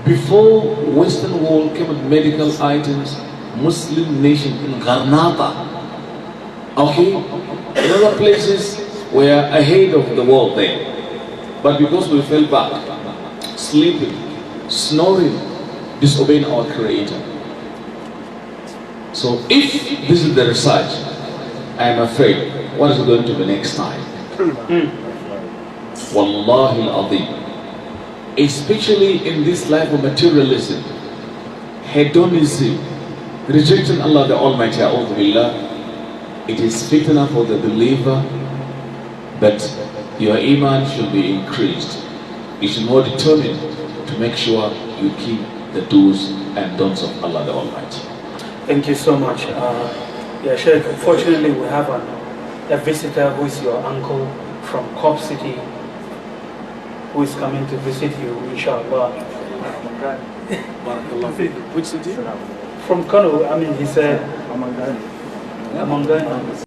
A: Before Western world came with medical items, Muslim nation in Gharnata, okay, in other places were ahead of the world there. But because we fell back, sleeping, snoring, disobeying our Creator. So if this is the research, I am afraid, what is going to be next time? Wallahi al-Azim. Especially in this life of materialism, hedonism, rejecting Allah the Almighty, it is fitna for the believer, but your iman should be increased. You should be more determined to make sure you keep the do's and don'ts of Allah the Almighty.
E: Thank you so much. Yeah, Sheikh, unfortunately we have a visitor who is your uncle from Corp City, who is coming to visit you, inshallah.
A: Which city?
E: From Kano, I mean, he said, Amangani.